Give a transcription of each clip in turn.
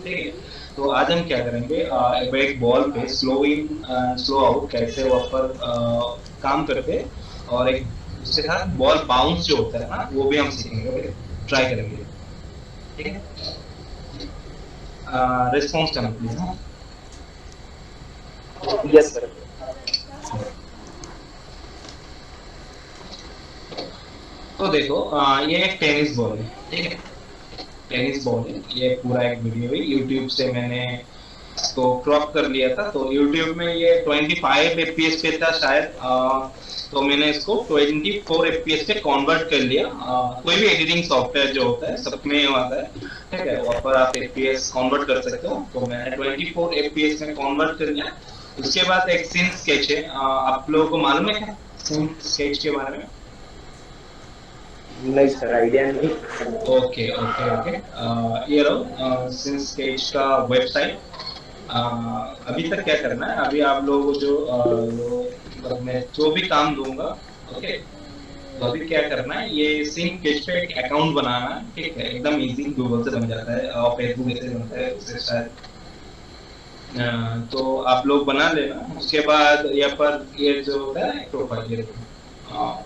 ठीक है। तो आज हम क्या करेंगे, एक बॉल पे स्लो इन स्लो आउट कैसे वहाँ पर काम करते हैं, और एक उसके साथ बॉल बाउंस जो होता है ना वो भी हम सीखेंगे। ओके, ट्राई करेंगे। ठीक है, रिस्पॉन्स करना प्लीज। हाँ, यस सर। तो देखो, ये एक टेनिस बॉल है। ठीक है, टेनिस बॉल है। ये पूरा एक वीडियो है, यूट्यूब से मैंने इसको क्रॉप कर लिया था। तो यूट्यूब में ये 25 एफपीएस पे था शायद, तो मैंने इसको 24 एफपीएस पे कन्वर्ट कर लिया। कोई भी एडिटिंग सॉफ्टवेयर जो होता है सब में आता है, ठीक है, वहाँ पर आप एफपीएस कन्वर्ट कर सकते हो। तो मैंने 24 एफपीएस में कन्वर्ट कर लिया। उसके बाद एक सीन स्केच है, आप लोगों को मालूम है क्या सीन स्केच के बारे में? नहीं सर, आइडिया नहीं। ओके ओके ओके, ये लो सिंस स्केच का वेबसाइट। अभी तक क्या करना है, अभी आप लोगों को जो मतलब मैं जो भी काम दूंगा, ओके, तो अभी क्या करना है, ये सिंक पेज पे एक अकाउंट बनाना है। ठीक है, एकदम इजी, गूगल से बन जाता है और फेसबुक ऐसे बनता है उससे शायद। तो आप लोग बना लेना। उसके बाद यहाँ पर ये जो होता है प्रोफाइल, ये देखो।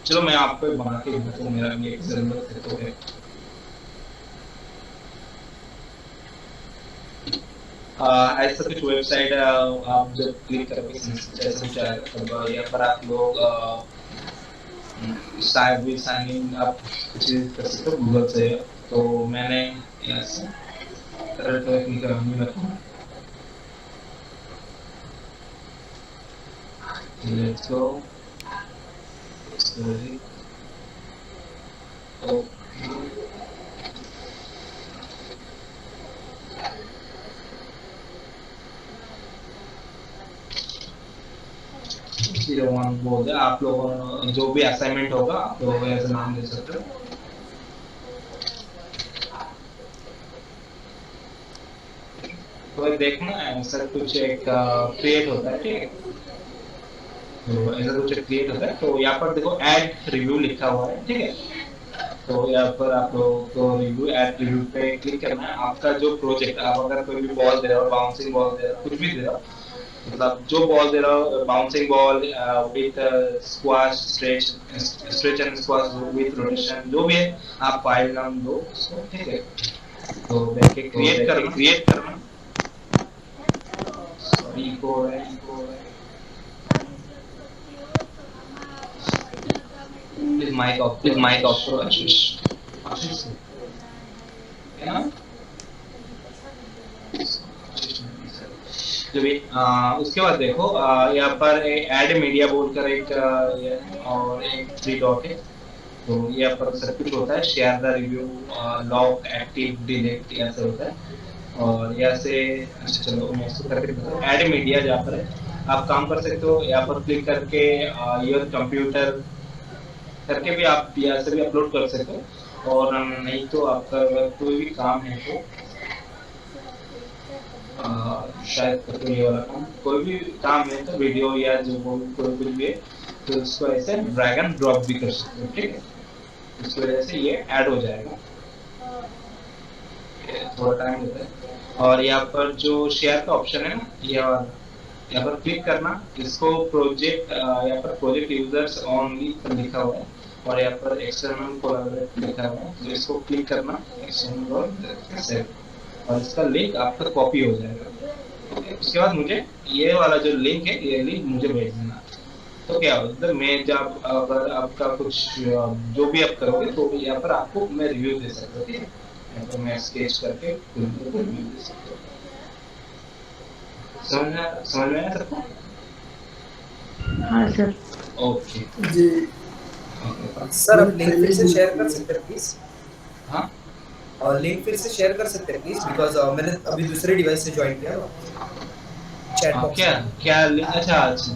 चलो मैं आपको बना के दिखाता हूँ, मेरा भी एक जरूरत है तो है। ऐसा कुछ वेबसाइट है, आप जब क्लिक करोगे ऐसा कुछ आएगा, तब यहाँ पर आप लोग शायद भी साइन इन आप कुछ कर सकते हो गूगल से। तो मैंने यहाँ से क्लिक कराऊंगी मेरे को। Let's go. जीरो वन बोल दे, आप लोगों जो भी असाइनमेंट होगा आप लोग ऐसा नाम दे सकते हो। तो देखना ऐसा कुछ एक क्रिएट होता है, ठीक है। तो ऐसा कुछ क्रिएट होता है, तो यहाँ पर देखो ऐड रिव्यू लिखा हुआ है, ठीक है। तो यहाँ पर आप लोग को रिव्यू, ऐड रिव्यू पे क्लिक करना है। आपका जो प्रोजेक्ट, आप अगर कोई भी बॉल दे रहे हो, बाउंसिंग बॉल दे रहे हो, कुछ भी दे रहे हो, मतलब जो बॉल दे रहा हो, bouncing ball with squash, stretch and squash with rotation, जो भी है, आप फाइल नाम दो उसको, ठीक है। तो देख के क्रिएट करना। सॉरी को है, प्लीज माइक ऑफ करो आशीष। आशीष है ना? जो भी उसके बाद देखो, यहाँ पर ऐड मीडिया बोलकर एक ये है, और एक थ्री डॉट है। तो यहाँ पर सब कुछ होता है, share the review, lock, active, delete, ऐसे होता है। और यहाँ से अच्छा चलो मैं इसको करके बताऊँ, ऐड मीडिया जहाँ पर है आप काम कर सकते हो। यहाँ पर क्लिक करके योर कंप्यूटर करके भी आप यहाँ से भी अपलोड कर सकते हो। और नहीं तो आपका अगर कोई भी काम है तो शायद करते ये वाला काम, कोई भी काम है तो वीडियो या जो कोई कुछ भी है, तो उसको ऐसे ड्रैग एंड ड्रॉप भी कर सकते हो, ठीक है। इस वजह से ये ऐड हो जाएगा, थोड़ा टाइम लेता है। और यहाँ पर जो शेयर का ऑप्शन है ना, यहाँ पर क्लिक करना। इसको प्रोजेक्ट, यहाँ पर प्रोजेक्ट यूजर्स ओनली लिखा हुआ है, और यहाँ पर एक्सटर्नल कोलैबोरेट लिखा हुआ है, तो इसको क्लिक करना, एक्सटर्नल और सेव, और इसका लिंक आपका कॉपी हो जाएगा। उसके बाद मुझे ये वाला जो लिंक है, ये लिंक मुझे भेज देना। तो क्या होता है, मैं जब अगर आपका कुछ जो भी आप करोगे तो यहाँ पर आपको मैं रिव्यू दे सकता हूँ, ठीक है। यहाँ पर मैं स्केच करके रिव्यू दे सकता हूँ। समझ में आया सबको? हाँ सर। ओके जी सर मैंने आप लिंक पहले फिर ही से भेज शेयर कर दिया। सकते हैं प्लीज? हाँ, और लिंक फिर से शेयर कर सकते हैं प्लीज, बिकॉज मैंने अभी दूसरे डिवाइस से ज्वाइन किया ना चैट बॉक्स क्या में। क्या अच्छा अच्छा अच्छा,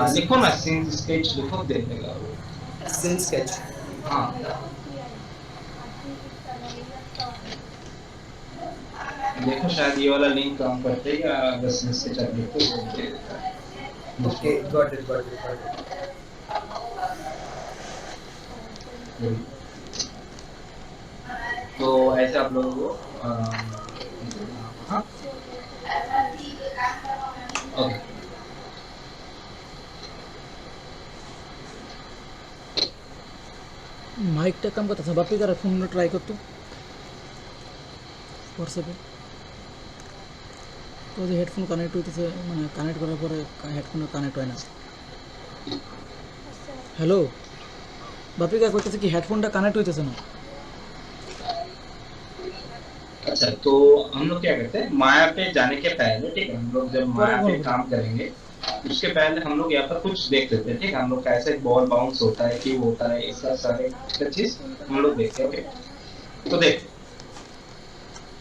यस लिखो ना, सर, सीन स्केच लिखो, दे देगा वो। सिन स्केच। हाँ, देखो शायद ये वाला लिंक काम करते हैं, या अगर सीन स्केच आप लिखो तो दे देता है। Okay, got it got it got it. तो ऐसे आप लोगों को हाँ ओके माईकटा काम करत बापी जरा फोन ट्राय करतो व्हॉट्सअपे तो जो हेडफोन कनेक्ट हुई मैं कनेक्ट करार पर हेडफोन कनेक्ट হয় না हेलो बापी क्या করতেছে कि हेडफोनটা कनेक्ट হইতেছে না अच्छा तो हम लोग क्या करते हैं माया पे जाने के पहले ठीक है हम लोग जब माया पे काम करेंगे उसके पहले हम लोग यहाँ पर कुछ देख लेते हैं ठीक है हम लोग कैसे बॉल बाउंस होता है क्यों होता है इसका सारे चीज हम लोग देखते हैं ओके तो देख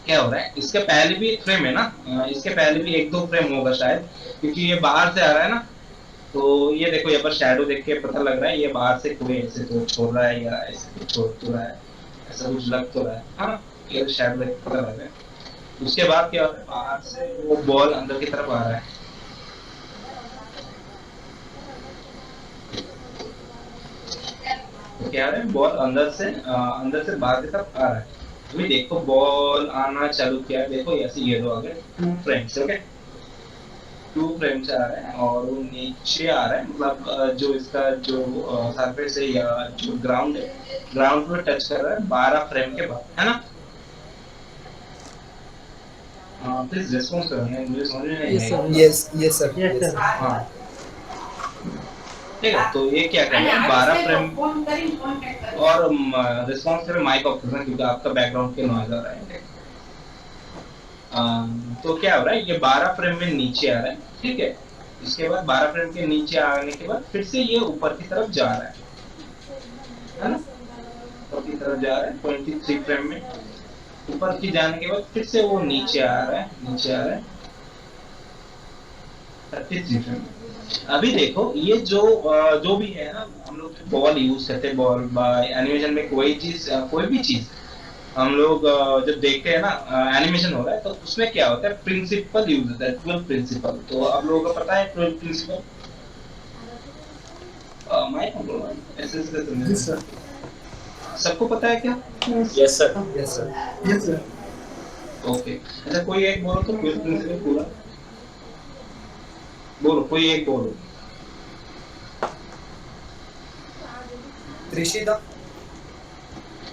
क्या हो रहा है इसके पहले भी एक फ्रेम है ना इसके पहले भी एक दो फ्रेम होगा शायद क्योंकि ये बाहर से आ रहा है ना तो ये देखो यहाँ पर शैडो देख के पता लग रहा है ये बाहर से कोई ऐसे तो छोड़ रहा है या ऐसे कुछ छोड़ तो रहा है ऐसा कुछ लग तो रहा है हाँ ये शैडो देख के पता लग रहा है उसके बाद क्या होता है बाहर से वो बॉल अंदर की तरफ आ रहा है तो क्या है बॉल अंदर से बाहर की तरफ आ रहा है अभी देखो बॉल आना चालू किया देखो ऐसे ये दो आ गए 2 फ्रेम्स ओके 2 फ्रेम्स आ रहे हैं और वो नीचे आ रहा है मतलब जो इसका जो सरफेस है या जो ग्राउंड है ग्राउंड पे टच कर रहा है 12 फ्रेम के बाद है ना प्लीज रिस्पॉन्स करेंगे मुझे समझ में नहीं आया यस सर हाँ ठीक है तो ये क्या कर रहा है 12 फ्रेम और रिस्पॉन्स करें माइक ऑफ करना क्योंकि आपका बैकग्राउंड के नॉइज आ रहा है तो क्या हो रहा है ये 12 फ्रेम में नीचे आ रहा है ठीक है इसके बाद 12 फ्रेम के नीचे आने के बाद फिर से ये ऊपर की तरफ जा रहा है ना ऊपर की तरफ जा रहा है 23 फ्रेम में ऊपर की जाने के बाद फिर से वो नीचे आ रहा है 33 फ्रेम में अभी देखो ये जो भी है ना हम लोग बॉल यूज करते हैं बॉल बाय एनिमेशन में कोई भी चीज हम लोग जब देखते हैं ना एनिमेशन हो रहा है तो उसमें क्या होता है प्रिंसिपल यूज होता है 12 प्रिंसिपल तो आप लोगों को पता है 12 प्रिंसिपल सबको पता है क्या यस सर ओके अच्छा कोई एक बोलो तो 12 प्रिंसिपल पूरा बोलो कोई एक बोलो त्रिशिता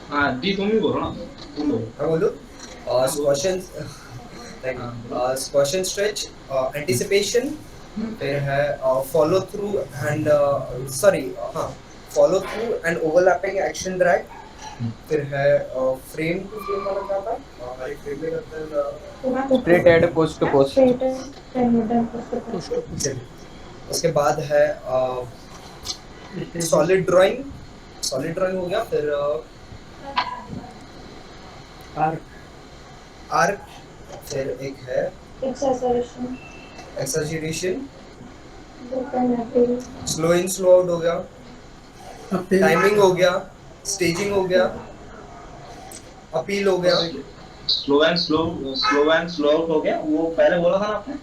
हाँ जी तुम ही बोलो ना तुम बोलो मैं बोलूं क्वेश्चन स्ट्रेच एंटिसिपेशन फिर है follow through and follow through and overlapping action drag फिर है फ्रेम टू फ्रेम वाला क्या था हमारे फ्रेम में करते हैं straight add post to post उसके बाद है सॉलिड ड्राइंग हो गया फिर आर्क फिर एक है एक्सैजरेशन स्लो इन स्लो आउट हो गया टाइमिंग हो गया स्टेजिंग हो गया अपील हो गया स्लो एंड स्लो आउट हो गया वो पहले बोला था ना आपने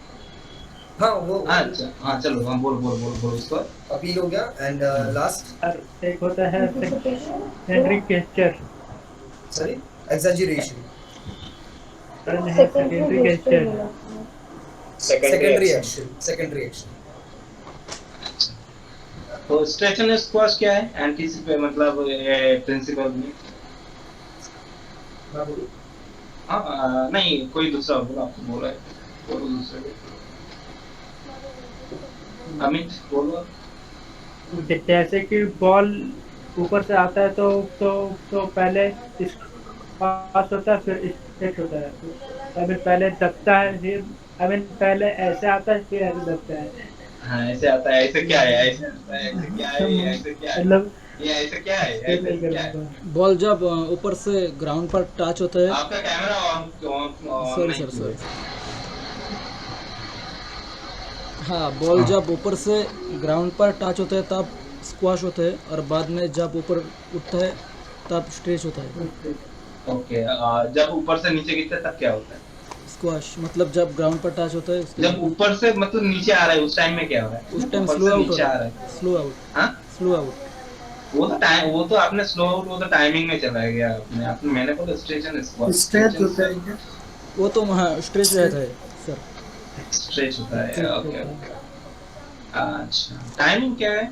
हाँ वो अच्छा हाँ चलो हाँ बोलो इसको अपील हो गया एंड लास्ट एक होता है secondary gesture sorry exaggeration secondary gesture secondary action तो स्ट्रेच एंड स्क्वाश क्या है एंटीसिपेट मतलब प्रिंसिपल में हाँ नहीं कोई दूसरा बोला आपको बोला है बोलो दूसरे अमित बोलो जैसे कि बॉल ऊपर से आता है तो पहले पास होता है फिर स्ट्रेट होता है अभी पहले दबता है फिर पहले ऐसे आता है फिर ऐसे दबता है हाँ ऐसे आता है ऐसे क्या है ऐसे आता है ऐसे क्या है ऐसे क्या है मतलब ये ऐसे क्या है ऐसे क्या है बॉल जब ऊपर से ग्राउंड पर टच होता है आपका कैमरा ऑन सॉरी हाँ बॉल जब ऊपर से ग्राउंड पर टच होता है तब स्क्वाश होता है और बाद में जब ऊपर उठता है तब स्ट्रेच होता है ओके जब ऊपर से नीचे गिरता है तब क्या होता है स्क्वाश मतलब जब ग्राउंड पर टच होता है उसके जब ऊपर से मतलब नीचे आ रहा है उस टाइम में क्या हो रहा है उस टाइम ऊपर स्लो से आउट नीचे आ रहा है स्लो आउट हाँ स्लो आउट वो तो आपने स्लो आउट, वो तो टाइमिंग में चला गया आपने आपने मैंने बोला स्ट्रेच एंड स्क्वाट। स्ट्रेच होता है क्या? वो तो वहाँ स्ट्रेच रहता है सर। स्ट्रेच होता है, स्ट्रेच ओके रहता ओके। है। अच्छा, टाइमिंग क्या है?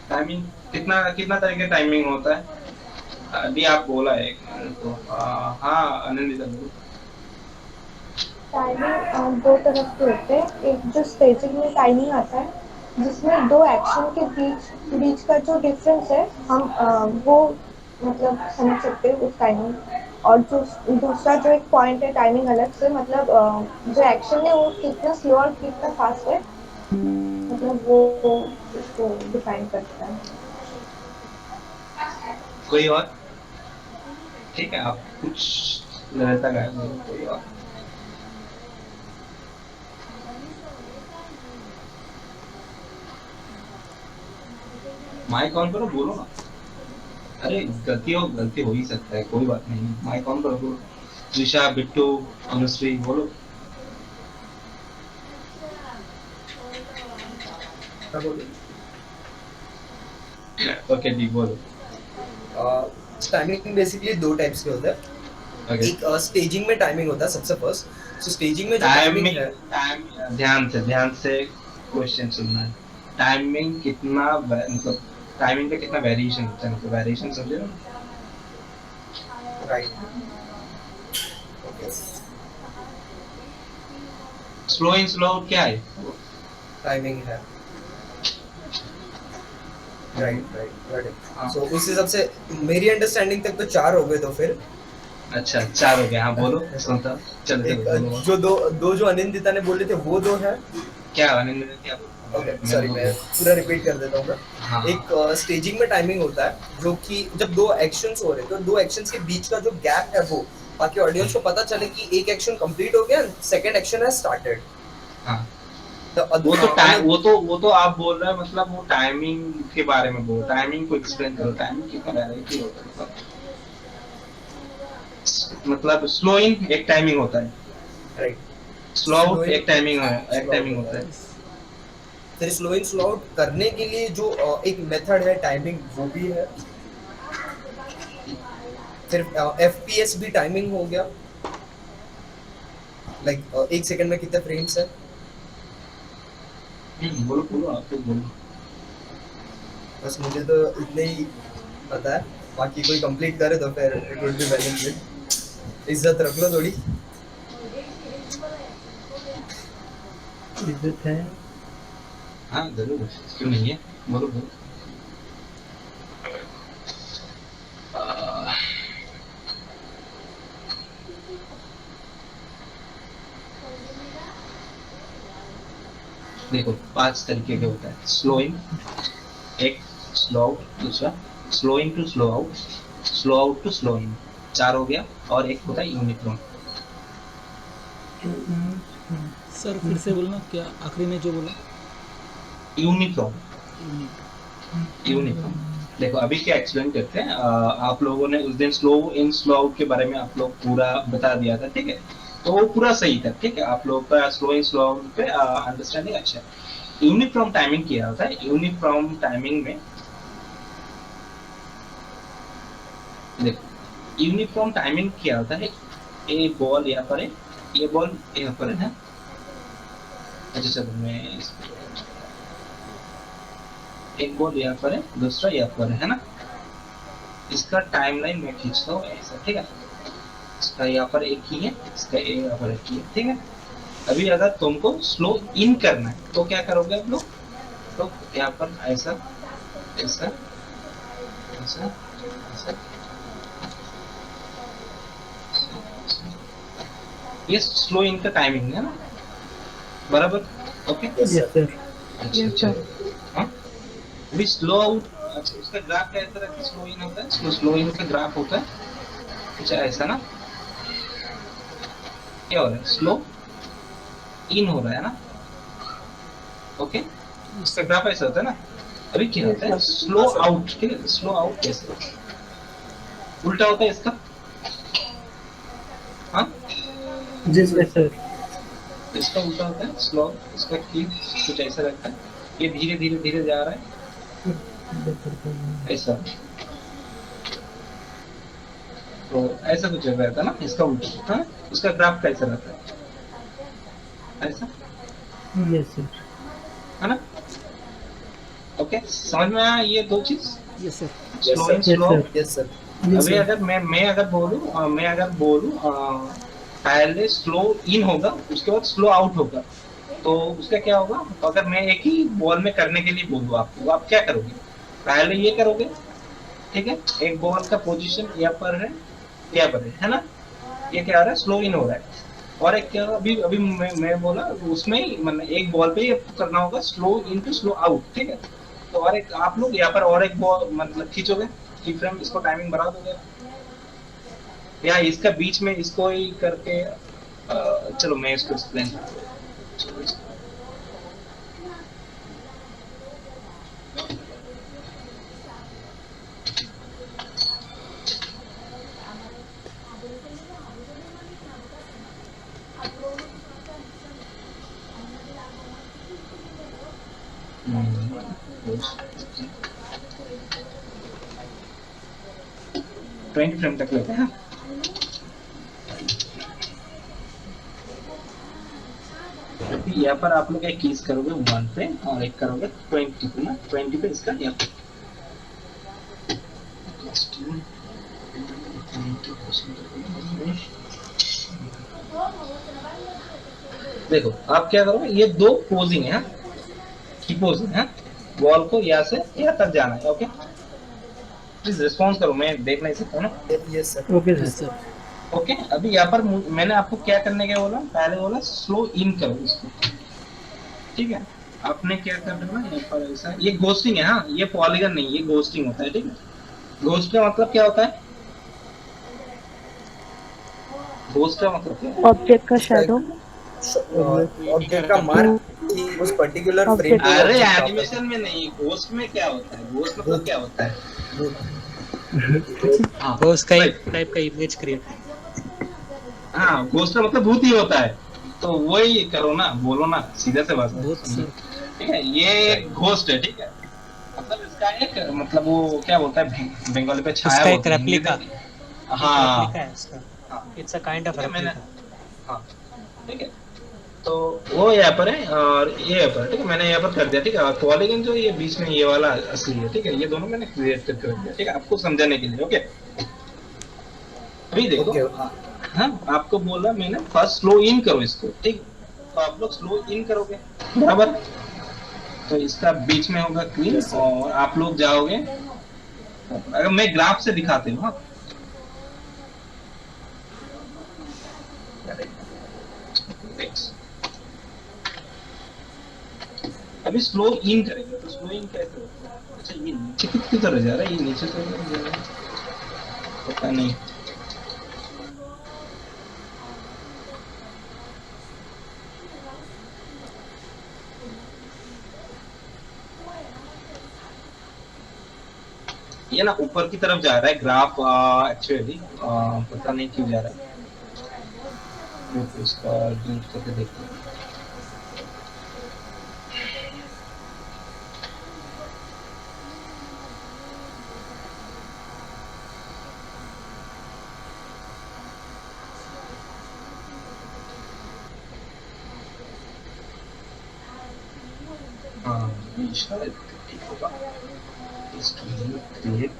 टाइमिंग कितना कितना तरह का टाइमिंग होता है? अभी आप बोला है तो हाँ आनंदिता बोलो। टाइमिंग दो तरह के होते हैं। एक जो स्टेजिंग में टाइमिंग आता है जिसमें दो एक्शन के बीच बीच का जो डिफरेंस है हम वो मतलब समझ सकते हैं उस टाइमिंग। और जो दूसरा जो एक पॉइंट है टाइमिंग अलग से मतलब जो एक्शन है वो कितना स्लो और कितना फास्ट है मतलब वो उसको डिफाइन करता है। कोई और? ठीक है, आप कुछ रहता है कोई और? माइक ऑन करो, बोलो ना। अरे गलती हो ही सकता है, कोई बात नहीं, माइक ऑन करो, बोलो। त्रिशा, बिट्टू, अनुश्री, बोलो। क्या बोलूं? ओके दी, बोलो। टाइमिंग बेसिकली दो टाइप्स के होते हैं। ओके, एक स्टेजिंग में टाइमिंग होता है सबसे फर्स्ट। सो स्टेजिंग में जो टाइमिंग टाइमिंग, है, टाइम ध्यान से क्वेश्चन सुनना है। टाइमिंग कितना मतलब टाइमिंग का कितना वेरिएशन होता है, मतलब वेरिएशन समझे ना? Right, okay, slow in slow out क्या है? टाइमिंग है, राइट राइट राइट। हाँ। सो उस हिसाब से मेरी अंडरस्टैंडिंग तक तो चार हो गए। तो फिर अच्छा, चार हो गया, हाँ बोलो, सुनता हूँ। चलो एक चलो बोलो। जो दो जो अनिंदिता ने बोले थे वो दो है। क्या आनंद ने क्या बोला? ओके मैं सॉरी, बोल मैं पूरा रिपीट कर देता हूँ मैं। हाँ एक स्टेजिंग में टाइमिंग होता है जो कि जब दो एक्शंस हो रहे हैं तो दो एक्शंस के बीच का जो गैप है वो, ताकि ऑडियंस को पता चले कि एक एक्शन कंप्लीट हो गया, सेकंड एक्शन है स्टार्टेड। हाँ। तो वो तो आप बोल रहे हैं, मतलब वो टाइमिंग के बारे में बोल, टाइमिंग को एक्सप्लेन करो, टाइमिंग कितना वैरायटी होता है, मतलब स्लो इन एक टाइमिंग होता है, right, slow slow out in एक टाइमिंग है, एक स्लो आउट टाइमिंग होता होता है। है। फिर स्लो इन स्लो आउट करने के लिए जो एक मेथड है टाइमिंग वो भी है। फिर एफपीएस भी टाइमिंग हो गया, लाइक एक सेकंड में कितने फ्रेम्स है। बोलो बोलो, आप तो बोलो। बस मुझे तो इतने ही पता है, बाकी कोई कंप्लीट करे तो फिर it would be well and good. इज्जत रख लो थोड़ी। इज्जत है। हाँ जरूर, क्यों नहीं है, बोलो बोलो। देखो 5 तरीके के होता है स्लो इन, एक स्लो आउट, दूसरा slow in to slow out, slow out to slow in, 4 हो गया। और एक होता है यूनिक्रॉन। सर फिर से बोलना क्या आखिरी में जो बोला। Unicorn, Unicorn. देखो अभी क्या एक्सप्लेन करते हैं, आप लोगों ने उस दिन स्लो इन स्लो आउट के बारे में आप लोग पूरा बता दिया था, ठीक है, तो वो पूरा सही था, ठीक है, आप लोग का स्लो इन स्लो आउट पे अंडरस्टैंडिंग अच्छा है। यूनिफॉर्म टाइमिंग क्या होता है? यूनिफॉर्म टाइमिंग में देखो, यूनिफॉर्म टाइमिंग क्या होता है, ये बॉल यहाँ पर है, ये बॉल यहाँ पर है। अच्छा चलो मैं एक बॉल यहाँ पर है, दूसरा यहाँ पर है ना, इसका टाइमलाइन मैं खींचता हूँ ऐसा, ठीक है, इसका यहाँ पर एक ही है, इसका यहाँ पर एक ही है, ठीक है। अभी अगर तुमको स्लो इन करना है तो क्या करोगे आप लोग, तो यहाँ पर ऐसा ऐसा ऐसा ऐसा, ये स्लो इन का टाइमिंग है ना, बराबर, ओके। Yes sir. अच्छा अच्छा, हाँ अभी स्लो आउट, अच्छा उसका ग्राफ कैसा रहता है, स्लो इन होता है, स्लो इन का ग्राफ होता है कुछ ऐसा ना, क्या हो रहा है, स्लो इन हो रहा है ना, ओके, इसका ग्राफ ऐसा होता है ना। अभी क्या होता है स्लो आउट, ठीक है, स्लो आउट कैसे होता है, उल्टा होता है इसका, हाँ जी सर। इसका उल्टा होता है स्लो, इसका की कुछ ऐसा रहता है, ये धीरे धीरे धीरे जा रहा है, ऐसा, तो ऐसा कुछ रहता है ना, इसका उल्टा, हाँ, उसका ग्राफ कैसा रहता है, ऐसा, यस सर। है ना। ओके, समझ में आया ये दो चीज, यस सर। स्लो इन Yes, slow. sir. Yes sir. अभी अगर मैं अगर बोलूं पहले स्लो इन होगा उसके बाद स्लो आउट होगा, तो उसका क्या होगा, तो अगर मैं एक ही बॉल में करने के लिए बोलूं आपको, तो आप क्या करोगे, पहले ये करोगे, ठीक है, एक बॉल का पोजीशन यहाँ पर है ना, ये क्या हो रहा है, स्लो इन हो रहा है, और एक क्या, अभी अभी मैं बोला उसमें ही, मतलब एक बॉल पे ही आपको करना होगा slow in to slow out, ठीक है। तो और एक आप लोग यहाँ पर और एक बॉल मतलब खींचोगे, की फ्रेम, इसको टाइमिंग बढ़ा दोगे, या इसका बीच में इसको ही करके चलो मैं इसको एक्सप्लेन ट्वेंटी फ्रेम तक लेते हैं। यहाँ पर आप लोग एक कीज करोगे 1 पे और एक करोगे 20 पे ना, 20 पे इसका यहाँ पे देखो आप क्या करोगे, ये दो पोजिंग है, की पोजिंग है, बॉल को यहाँ से यहाँ तक जाना है, ओके, प्लीज रिस्पॉन्स करो, मैं देख नहीं सकता ना। Yes sir. Okay yes sir. Sir. Okay, अभी यहाँ पर मैंने आपको क्या करने का बोला, पहले बोला स्लो इन करो इसको, ठीक है, आपने क्या करना है यहाँ पर, ऐसा, ये घोस्टिंग है, हाँ, ये पॉलीगन नहीं, ये घोस्टिंग होता है, ठीक है। घोस्ट का मतलब क्या होता है, घोस्ट का मतलब क्या है, ऑब्जेक्ट का शैडो। ऑब्जेक्ट का मार्क कि उस पर्टिकुलर फ्रेम पे अरे object एनिमेशन में नहीं, घोस्ट में क्या होता है, घोस्ट मतलब क्या होता है, हाँ, घोस्ट का एक टाइप का इमेज क्रिएट। हाँ, घोस्ट का मतलब भूत ही होता है, तो वही करो ना, बोलो ना, सीधा से बात है, बहुत सर। ठीक है, ये घोस्ट है, ठीक है, मतलब इसका एक, मतलब वो क्या बोलता है बंगाली पे, छाया उसका एक बोलते हैं, रेप्लिका। हाँ, रेप्लिका है इसका। हाँ, इट्स अ काइंड ऑफ ठीक है, मैंने, रेप्लिका। हाँ, ठीक है, तो वो यहाँ पर है और ये यहाँ पर, ठीक है, मैंने यहाँ पर कर दिया, ठीक है, और पॉलीगन जो ये बीच में ये वाला असली है, ठीक है, ये दोनों मैंने क्रिएट करके रख दिया, ठीक है, आपको समझाने के लिए, ओके। अभी देखो, हाँ, आपको बोला मैंने फर्स्ट स्लो इन करो इसको, ठीक, तो आप लोग स्लो इन करोगे, बराबर, तो इसका बीच में होगा क्वीन, और आप लोग जाओगे, अगर मैं ग्राफ से दिखाते हूँ, हाँ, अभी स्लो इन करेंगे, तो स्लो इन कैसे होता है, अच्छा ये नीचे कितनी तरह जा रहा है, ये नीचे तो नहीं जा रहा है, पता नहीं, ये ना ऊपर की तरफ जा रहा है ग्राफ, एक्चुअली पता नहीं क्यों जा रहा है, तो इसका डिलीट करके देखते हैं। हाँ, ये शायद ठीक होगा, इसको क्रिएट,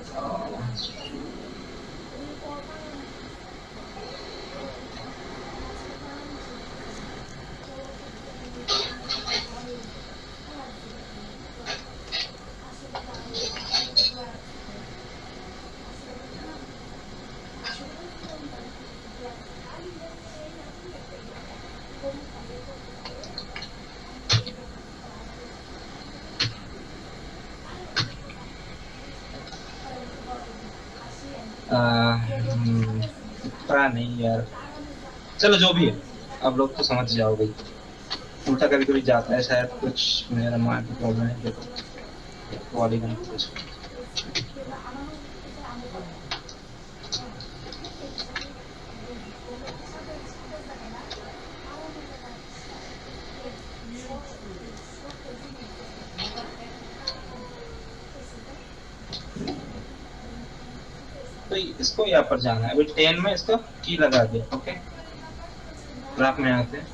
पता नहीं यार, चलो जो भी है, अब लोग तो समझ जाओगे, उल्टा कभी कभी जाता है शायद, कुछ मेरा माइंड की प्रॉब्लम है, देखो पॉलीगन कुछ, इसको यहाँ पर जाना है। अभी 10 में इसका की लगा दिया। ओके, ग्राफ में आते हैं।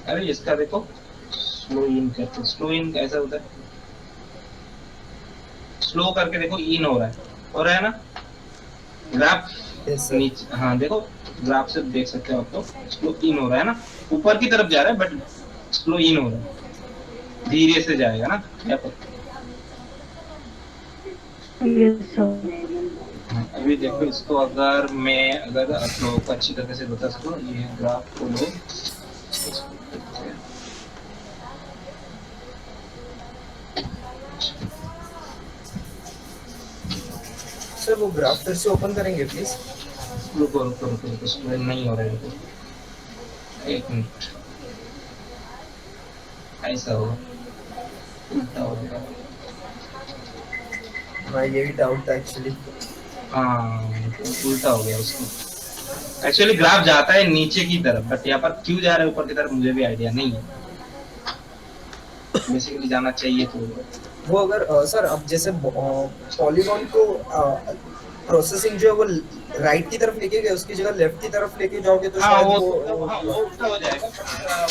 अरे इसका देखो स्लो इन करते, स्लो इन कैसा होता है, स्लो करके देखो इन हो रहा है ना ग्राफ नीचे। हाँ देखो ग्राफ से देख सकते हो आप लोग, स्लो इन हो रहा है ना, ऊपर की तरफ जा रहा है बट स्लो इन हो रहा है, धीरे से जाएगा ना यहाँ पर। अभी देखो इसको अगर आप लोगों को अच्छी तरह से बता सकूं, ये ग्राफ को लो, सर वो ग्राफ फिर से ओपन करेंगे प्लीज। रुको नहीं हो रहा है, एक मिनट, ऐसा होगा, उल्टा होगा। हाँ ये भी डाउट था एक्चुअली। हाँ उल्टा हो गया उसको। एक्चुअली ग्राफ जाता है नीचे की तरफ, बट यहाँ पर क्यों जा रहा है ऊपर की तरफ मुझे भी आइडिया नहीं है। बेसिकली जाना चाहिए तो वो अगर सर अब जैसे पॉलीगॉन को प्रोसेसिंग जो है वो राइट की तरफ लेके गए, उसकी जगह लेफ्ट की तरफ लेके जाओगे तो हाँ शायद वो उल्टा हो जाएगा,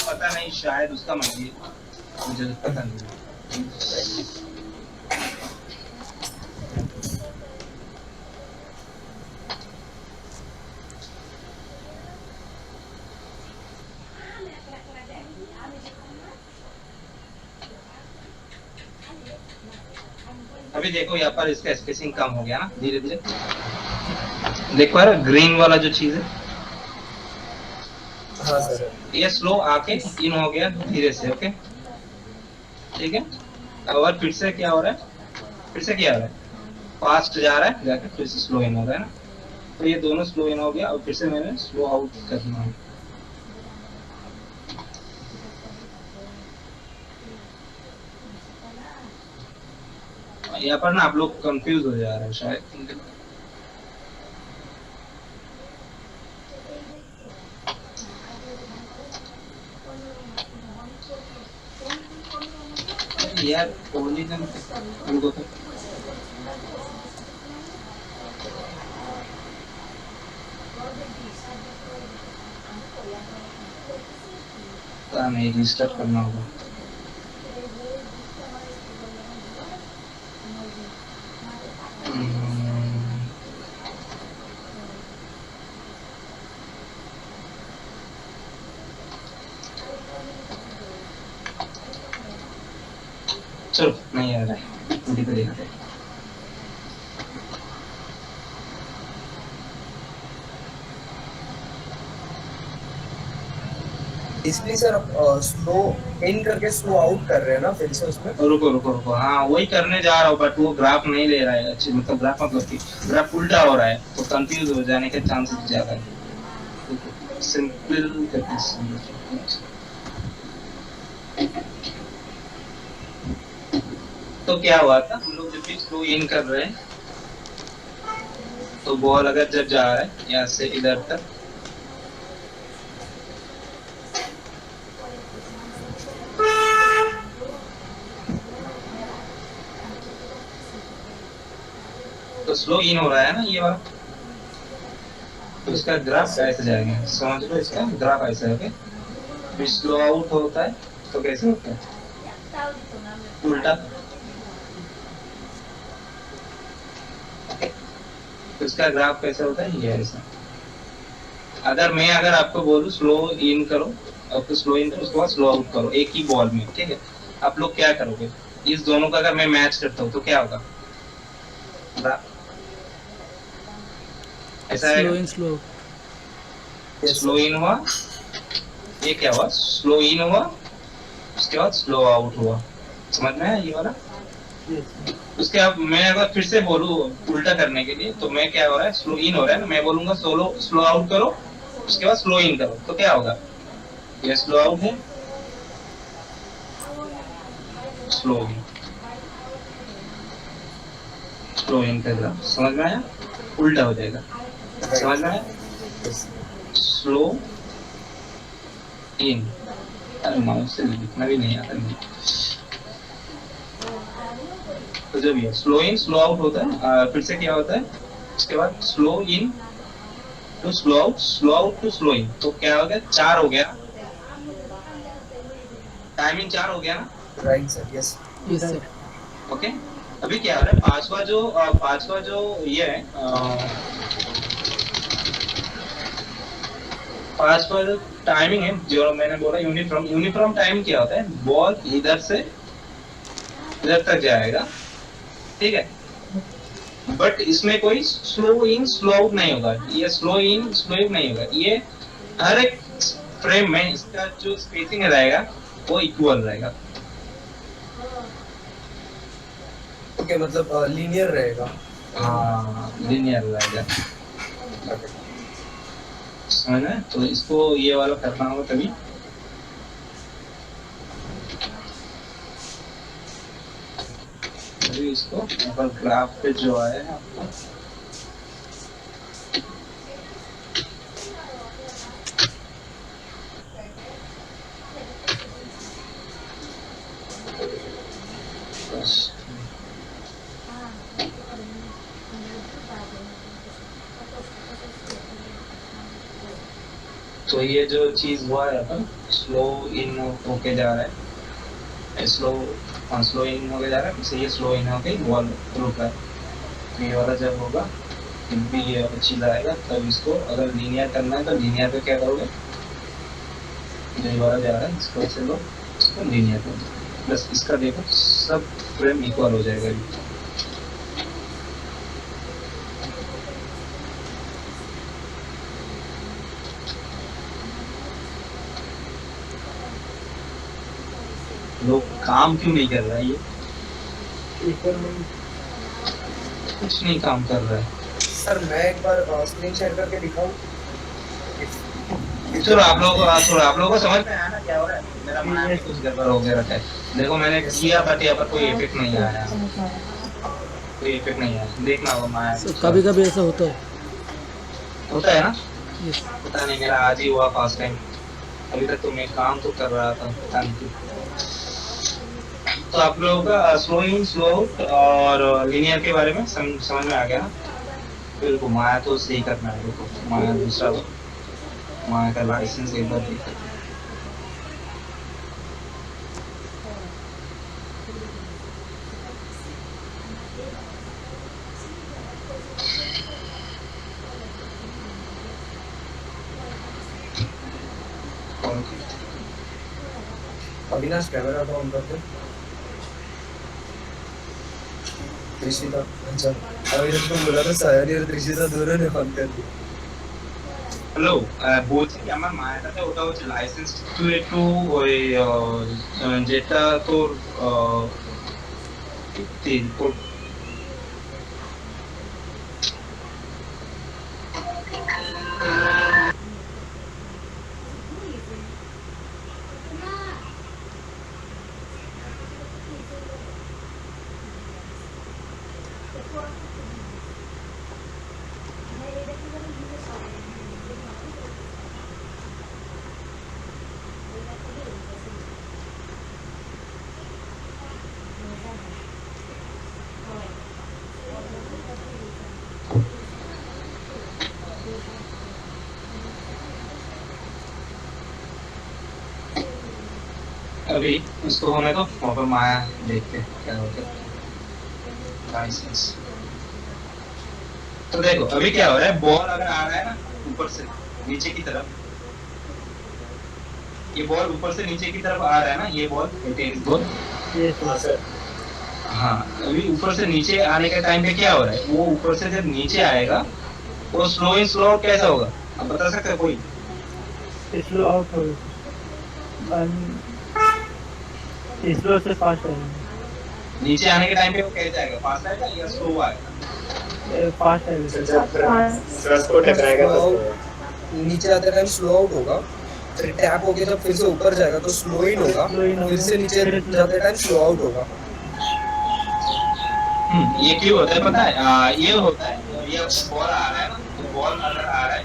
पता नहीं, शायद उसका मर्जी, मुझे पता नहीं। अभी देखो यहाँ पर इसका स्पेसिंग कम हो गया ना धीरे धीरे, देखो यार ग्रीन वाला जो चीज है। हाँ सर, ये स्लो आके इन हो गया धीरे से। ओके ठीक है, और फिर से क्या हो रहा है, फास्ट जा रहा है जाके फिर से स्लो इन हो रहा है ना, तो ये दोनों स्लो इन हो गया और फिर से मैंने स्लो आउट करना है। यहाँ पर ना आप लोग कंफ्यूज हो जा रहे हैं शायद। यार ओरिजिन उनको तो नहीं रिस्टार्ट करना होगा। चलो नहीं आ रहा है, पूरी को देखते हैं। इसलिए सर स्लो इन करके स्लो आउट कर रहे हैं ना फिर से उसमें। रुको, हाँ वही करने जा रहा हूँ, बट वो ग्राफ नहीं ले रहा है अच्छी, मतलब ग्राफ ग्राफ उल्टा हो रहा है, तो कंफ्यूज हो जाने के चांसेस ज्यादा है। सिंपल तो क्या हुआ था, हम लोग जब भी स्लो इन कर रहे हैं तो बॉल अगर जब जा रहा है यहाँ से इधर तक, तो स्लो इन हो रहा है ना ये वाला, तो इसका ग्राफ ऐसे जाएगा, समझ लो इसका ग्राफ ऐसा है। फिर स्लो आउट होता है तो कैसे होता है, उल्टा। तो इसका ग्राफ कैसे होता है, ये ऐसा। अगर आपको बोलूं स्लो इन करो, आपको स्लो इन करो, उसके बाद स्लो आउट करो एक ही बॉल में, ठीक है, आप लोग क्या करोगे, इस दोनों का अगर मैं मैच करता हूँ तो क्या होगा, ऐसा है। स्लो इन हुआ, ये क्या हुआ, स्लो इन हुआ, उसके बाद स्लो आउट हुआ, समझ में आया ये वाला। उसके बाद मैं अगर फिर से बोलूं उल्टा करने के लिए, तो मैं क्या हो रहा है, स्लो इन हो रहा है ना, मैं बोलूंगा स्लो आउट करो, उसके बाद स्लो इन करो, तो क्या होगा, ये स्लो आउट है, स्लो इन कर रहा, समझ में आया, उल्टा हो जाएगा, समझ में आया। स्लो इन, अरे माउस से लिखना भी नहीं आता नहीं। तो जो भी है स्लो इन स्लो आउट होता है, फिर से क्या होता है, उसके बाद slow in to slow out to slow in, तो क्या हो गया, 4 हो गया, टाइमिंग 4 हो गया ना, right sir, yes yes sir. Okay. अभी क्या हो रहा है, पांचवा जो ये है, पांचवा जो टाइमिंग है, जो मैंने बोला यूनिफॉर्म टाइमिंग क्या होता है, बॉल इधर से इधर तक जाएगा, ठीक है, बट इसमें कोई स्लो इन स्लो आउट नहीं होगा, ये स्लो इन स्लो आउट नहीं होगा, ये हर एक फ्रेम में इसका जो स्पेसिंग रहेगा वो इक्वल रहेगा। ओके, मतलब लीनियर रहेगा। हाँ, लिनियर रहेगा, समझ में? तो इसको ये वाला करना होगा तभी। अभी इसको ऊपर ग्राफ पे जो आया है आपका, तो ये जो चीज हुआ है अपन स्लो इन होके जा रहा है, स्लो इन होके जा रहा है, फिर से ये स्लो इन होके बॉल रुक रहा है, तो ये वाला जब होगा फिर भी ये वाला चीज आएगा, तब इसको अगर लीनियर करना है तो लीनियर पे क्या करोगे, जो ये वाला जा रहा है इसको ऐसे लो, इसको लीनियर कर दो, बस इसका देखो सब फ्रेम इक्वल हो जाएगा अभी। लोग काम क्यों नहीं कर रहा है, ये कुछ नहीं काम कर रहा है। सर मैं एक बार स्क्रीन शेयर करके दिखाऊं? चलो आप लोगों को समझ में आया ना क्या हो रहा है, मेरा माइंड में कुछ गड़बड़ हो गया रखा है, देखो मैंने किया बट यहाँ पर कोई इफेक्ट नहीं आया, कोई इफेक्ट नहीं आया, देखना होगा माया। कभी कभी ऐसा होता है। होता है ना, यस। पता नहीं मेरा आज ही हुआ फर्स्ट टाइम, अभी तक तो मैं काम तो कर रहा था, पता नहीं क्यों। तो आप लोगों का स्लो इन स्लो आउट और लीनियर के बारे में समझ में आ गया ना? बिल्कुल, माया तो सही करना है, देखो माया दूसरा माया का लाइसेंस एक बार देखो। अविनाश कैमरा तो ऑन करते। त्रिशिता, अच्छा अविनाश को बोला था सायरी और त्रिशिता दोनों ने ऑन कर दिया। হ্যালো, বলছি কি আমার মায়ের কাছে ওটা হচ্ছে লাইসেন্স টু একটু ওই যেটা তোর अभी इसको होने दो, वहाँ पर माया देखते हैं क्या होता है। लाइसेंस तो देखो अभी क्या हो रहा है, बॉल अगर आ रहा है ना ऊपर से नीचे की तरफ, ये बॉल ऊपर से नीचे की तरफ आ रहा है ना, ये बॉल बॉल हाँ, अभी ऊपर से नीचे आने के टाइम पे क्या हो रहा है, वो ऊपर से जब नीचे आएगा वो स्लो इन स्लो आउट कैसा होगा, आप बता सकते हो कोई? स्लो आउट हो, स्लो से फास्ट है, नीचे आने के टाइम पे वो कैसे आएगा, फास्ट आएगा या स्लो आएगा? फास्ट है। नीचे आते टाइम स्लो आउट होगा, फिर टैप होके जब फिर से ऊपर जाएगा तो स्लो इन होगा, फिर से नीचे जाते टाइम स्लो आउट होगा। ये क्यों होता है पता है? ये होता है, ये बॉल आ रहा है ना, तो बॉल अगर आ रहा है,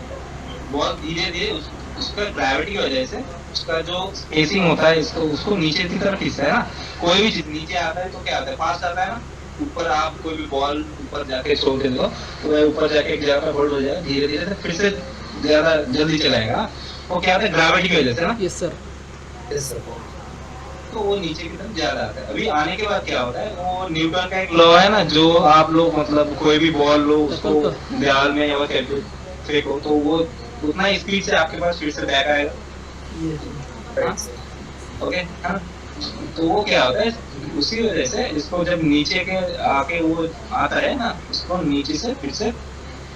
बॉल धीरे धीरे उसका ग्रेविटी की वजह से उसका जो स्पेसिंग होता है इसको उसको नीचे की तरफ खींचता है ना, कोई भी चीज नीचे आता है तो क्या आता है, फास्ट आता है ना, ऊपर आप कोई भी बॉल ऊपर जाके छोड़ दे दो तो वह ऊपर जाके एक जगह पे होल्ड हो जाएगा, धीरे धीरे फिर से ज्यादा जल्दी चलाएगा। वो क्या होता है ग्रेविटी की वजह से ना, यस सर। Yes sir. तो वो नीचे की तरफ ज्यादा आता है। अभी आने के बाद क्या होता है, वो न्यूटन का एक लॉ है ना, जो आप लोग मतलब कोई भी बॉल लो उसको दीवार में या फेंको तो वो उतना स्पीड से आपके पास फिर से बैक आएगा। ओके हाँ, तो वो क्या होता है, उसी वजह से इसको जब नीचे के आके वो आता है ना, उसको नीचे से फिर से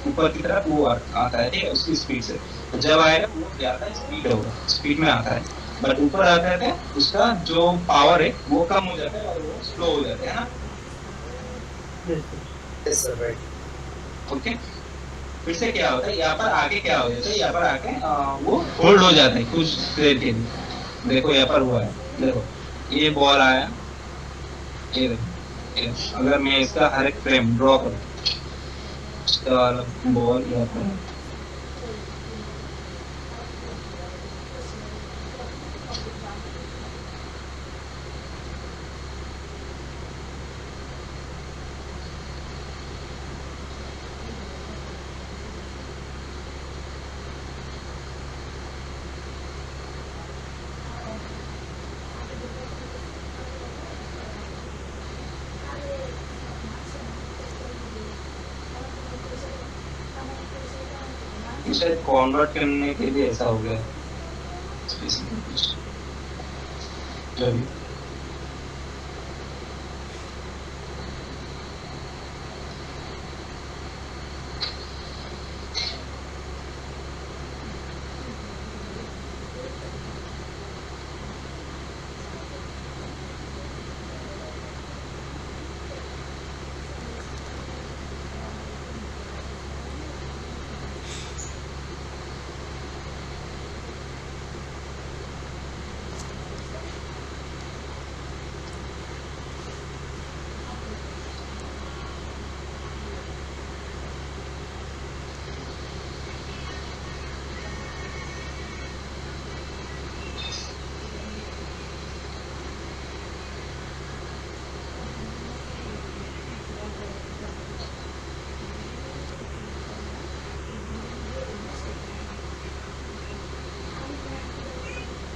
ऊपर की तरफ वो आता है, ठीक है, उसकी स्पीड से। तो जब आएगा वो ज्यादा स्पीड होगा, स्पीड में आता है, बट ऊपर आता है उसका जो पावर है वो कम हो जाता है और वो स्लो हो जाता है ना। Yes sir, right. ओके, फिर से क्या होता है, यहाँ पर आके क्या हो जाता है, यहाँ पर आके वो होल्ड हो जाता है कुछ देर के लिए। देखो यहाँ पर हुआ है, देखो ये बॉल आया, ये देखो, अगर मैं इसका हर एक फ्रेम ड्रॉ करूँ, इसका बॉल यहाँ पर शायद कन्वर्ट करने के लिए ऐसा हो गया। चलिए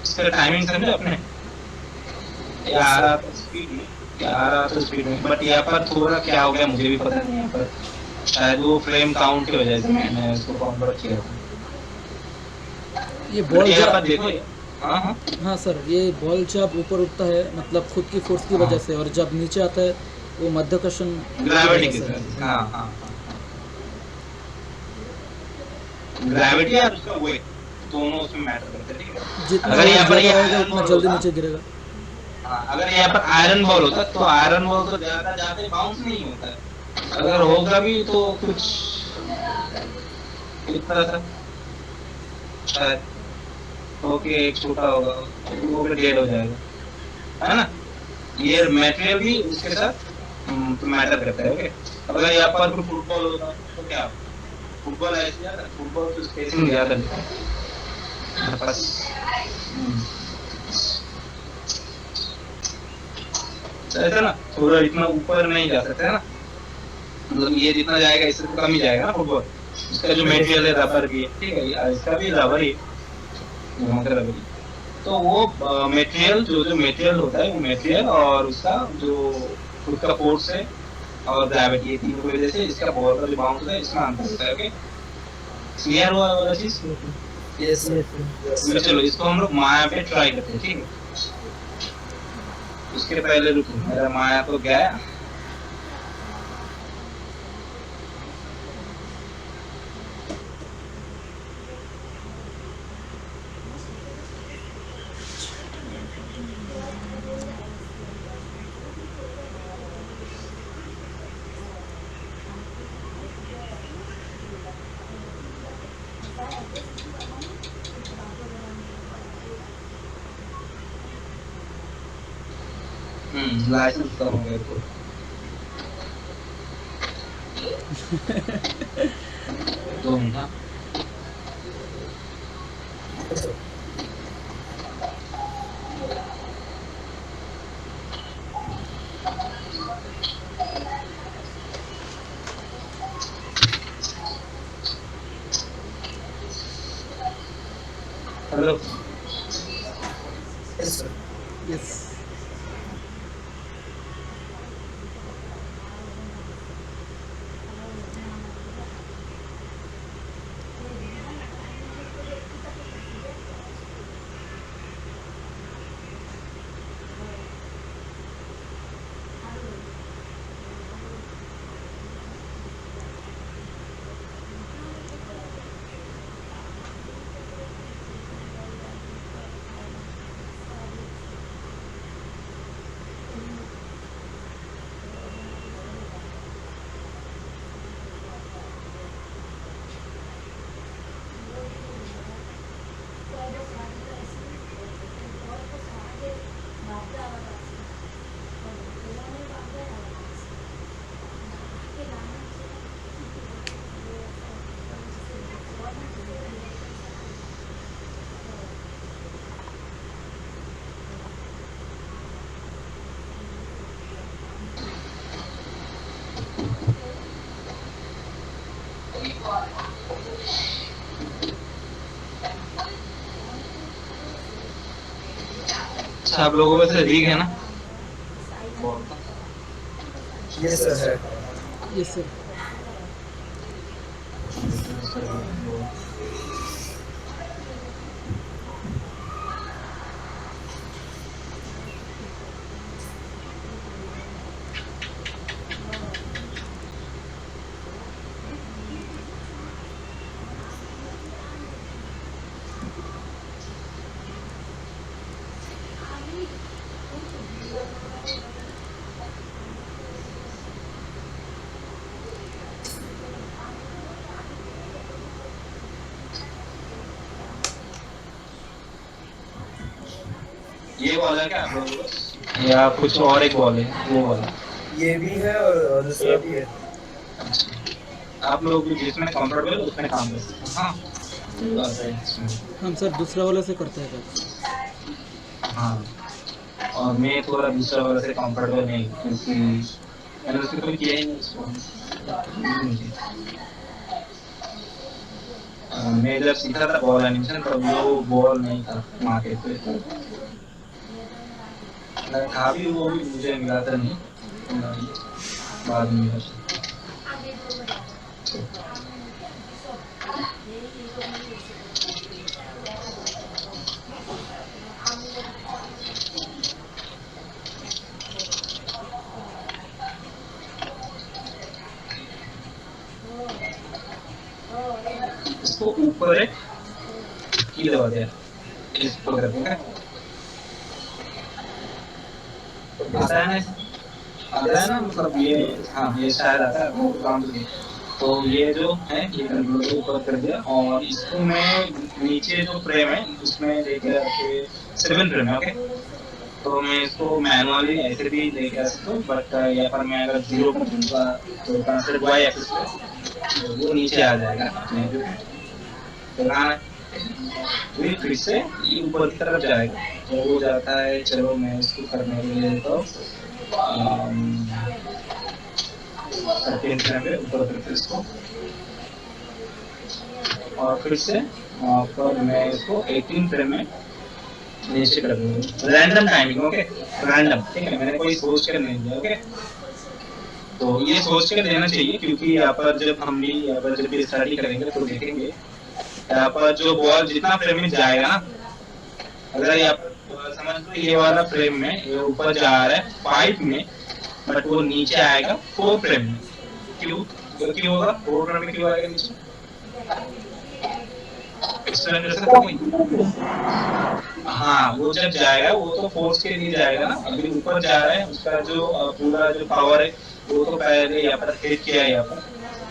इसका टाइमिंग समझे अपने, ये आ रहा था स्पीड में, क्या आ रहा था स्पीड में, बट यहाँ पर थोड़ा क्या हो गया मुझे भी पता नहीं। यहाँ पर शायद वो फ्रेम काउंट की वजह से मैंने उसको कन्वर्ट किया था। ये बॉल यहाँ पर जब देखो, हाँ हाँ हाँ सर, ये बॉल जब ऊपर उठता है मतलब खुद की फोर्स की वजह से, और जब नीचे आता है वो मध्याकर्षण ग्रेविटी की वजह से, हाँ हाँ ग्रेविटी और उसका वेट दोनों उसमें मैटर करते हैं, ठीक है। जितना अगर यहाँ पर ज्यादा रहेगा आयरन उतना बॉल जल्दी होता, नीचे गिरेगा। हाँ, अगर यहाँ पर आयरन बॉल होता तो आयरन बॉल तो ज्यादा ज्यादा बाउंस नहीं होता है, अगर होगा भी तो कुछ इतना सा शायद ओके, एक छोटा होगा वो भी डेड हो जाएगा, है ना। ये मटेरियल भी उसके साथ मैटर करता है। ओके, अगर यहाँ पर कोई फुटबॉल होता तो क्या, फुटबॉल ऐसे जाता, फुटबॉल तो स्पेसिंग ज्यादा बस ऐसा ना, थोड़ा इतना ऊपर नहीं जा सकता है ना, मतलब ये जितना जाएगा इससे तो कम ही जाएगा ना फुटबॉल। इसका जो मटेरियल है रबर की, ठीक है, इसका भी रबर ही रबर ही। तो वो मटेरियल जो मटेरियल होता है वो मटेरियल और उसका जो खुद का फोर्स है और ग्रेविटी, ये तीनों की वजह से इसका बॉल का जो बाउंस होता है इसमें अंतर होता है। ओके, क्लियर हुआ वाला चीज? Yes sir. चलो इसको हम लोग माया पे ट्राई करते हैं, ठीक है। उसके पहले रुको, मेरा माया तो गया। लाइसेंस तो हो गया तो दो minute. Hello Yes, sir. Yes अच्छा, आप लोगों में से रीग है ना? Yes, sir. है. यस सर ये वाला क्या आप लोगों को? या कुछ और एक बॉल है वो वाला? ये भी है और दूसरा भी है. आप लोग जिसमें कंफर्टेबल उसमें काम कर सकते हैं। हाँ बात है इसमें। हम सर दूसरा वाला से करते हैं सर हाँ, और मैं थोड़ा दूसरा वाला से कंफर्टेबल नहीं हूँ, क्योंकि मैंने उसको कभी किया ही नहीं उसको। मैं जब सीखा था बॉल एनिमेशन तब वो बॉल नहीं था मार्केट पे, था भी वो भी मुझे मिला था नहीं, बाद में मिला। इसको ऊपर एक की दबा दिया, इसको करते हैं आता है ना, आता है ना, मतलब ये हाँ ये शायद आता है वो काम से। तो ये जो है ये कंट्रोल को ऊपर कर दिया और इसको मैं नीचे जो फ्रेम है उसमें लेके आके 7 फ्रेम है, ओके। तो मैं इसको मैनुअली ऐसे भी लेके आ सकता हूँ, बट यहाँ पर मैं अगर 0 कर दूंगा तो ट्रांसलेट वाई एक्सिस पे तो वो नीचे आ जाएगा। तो फिर से ये ऊपर की तरफ जाएगा, तो वो जाता है। चलो मैं इसको करने के लिए तो पे ऊपर करके इसको और फिर से और मैं इसको 18 फ्रेम में नीचे कर दूंगा। रैंडम टाइमिंग, ओके, रैंडम, ठीक है। मैंने कोई सोच कर नहीं दिया, ओके। तो ये सोच कर देना चाहिए, क्योंकि यहाँ पर जब हम भी यहाँ पर जब भी स्टडी करेंगे तो देखेंगे यहाँ पर जो बॉल जितना फ्रेम में जाएगा ना, अगर यहाँ पर समझ लो ये वाला फ्रेम में ये ऊपर जा रहा है 5 में, बट वो नीचे आएगा 4 फ्रेम में। क्यों क्यों होगा 4 फ्रेम में, क्यों आएगा नीचे? एक्सप्लेन कर सकता हूँ? हाँ, वो जब जाएगा वो तो फोर्स के लिए जाएगा ना, अभी ऊपर जा रहा है उसका जो पूरा जो पावर है वो तो पहले यहाँ पर हिट किया है यहाँ पर,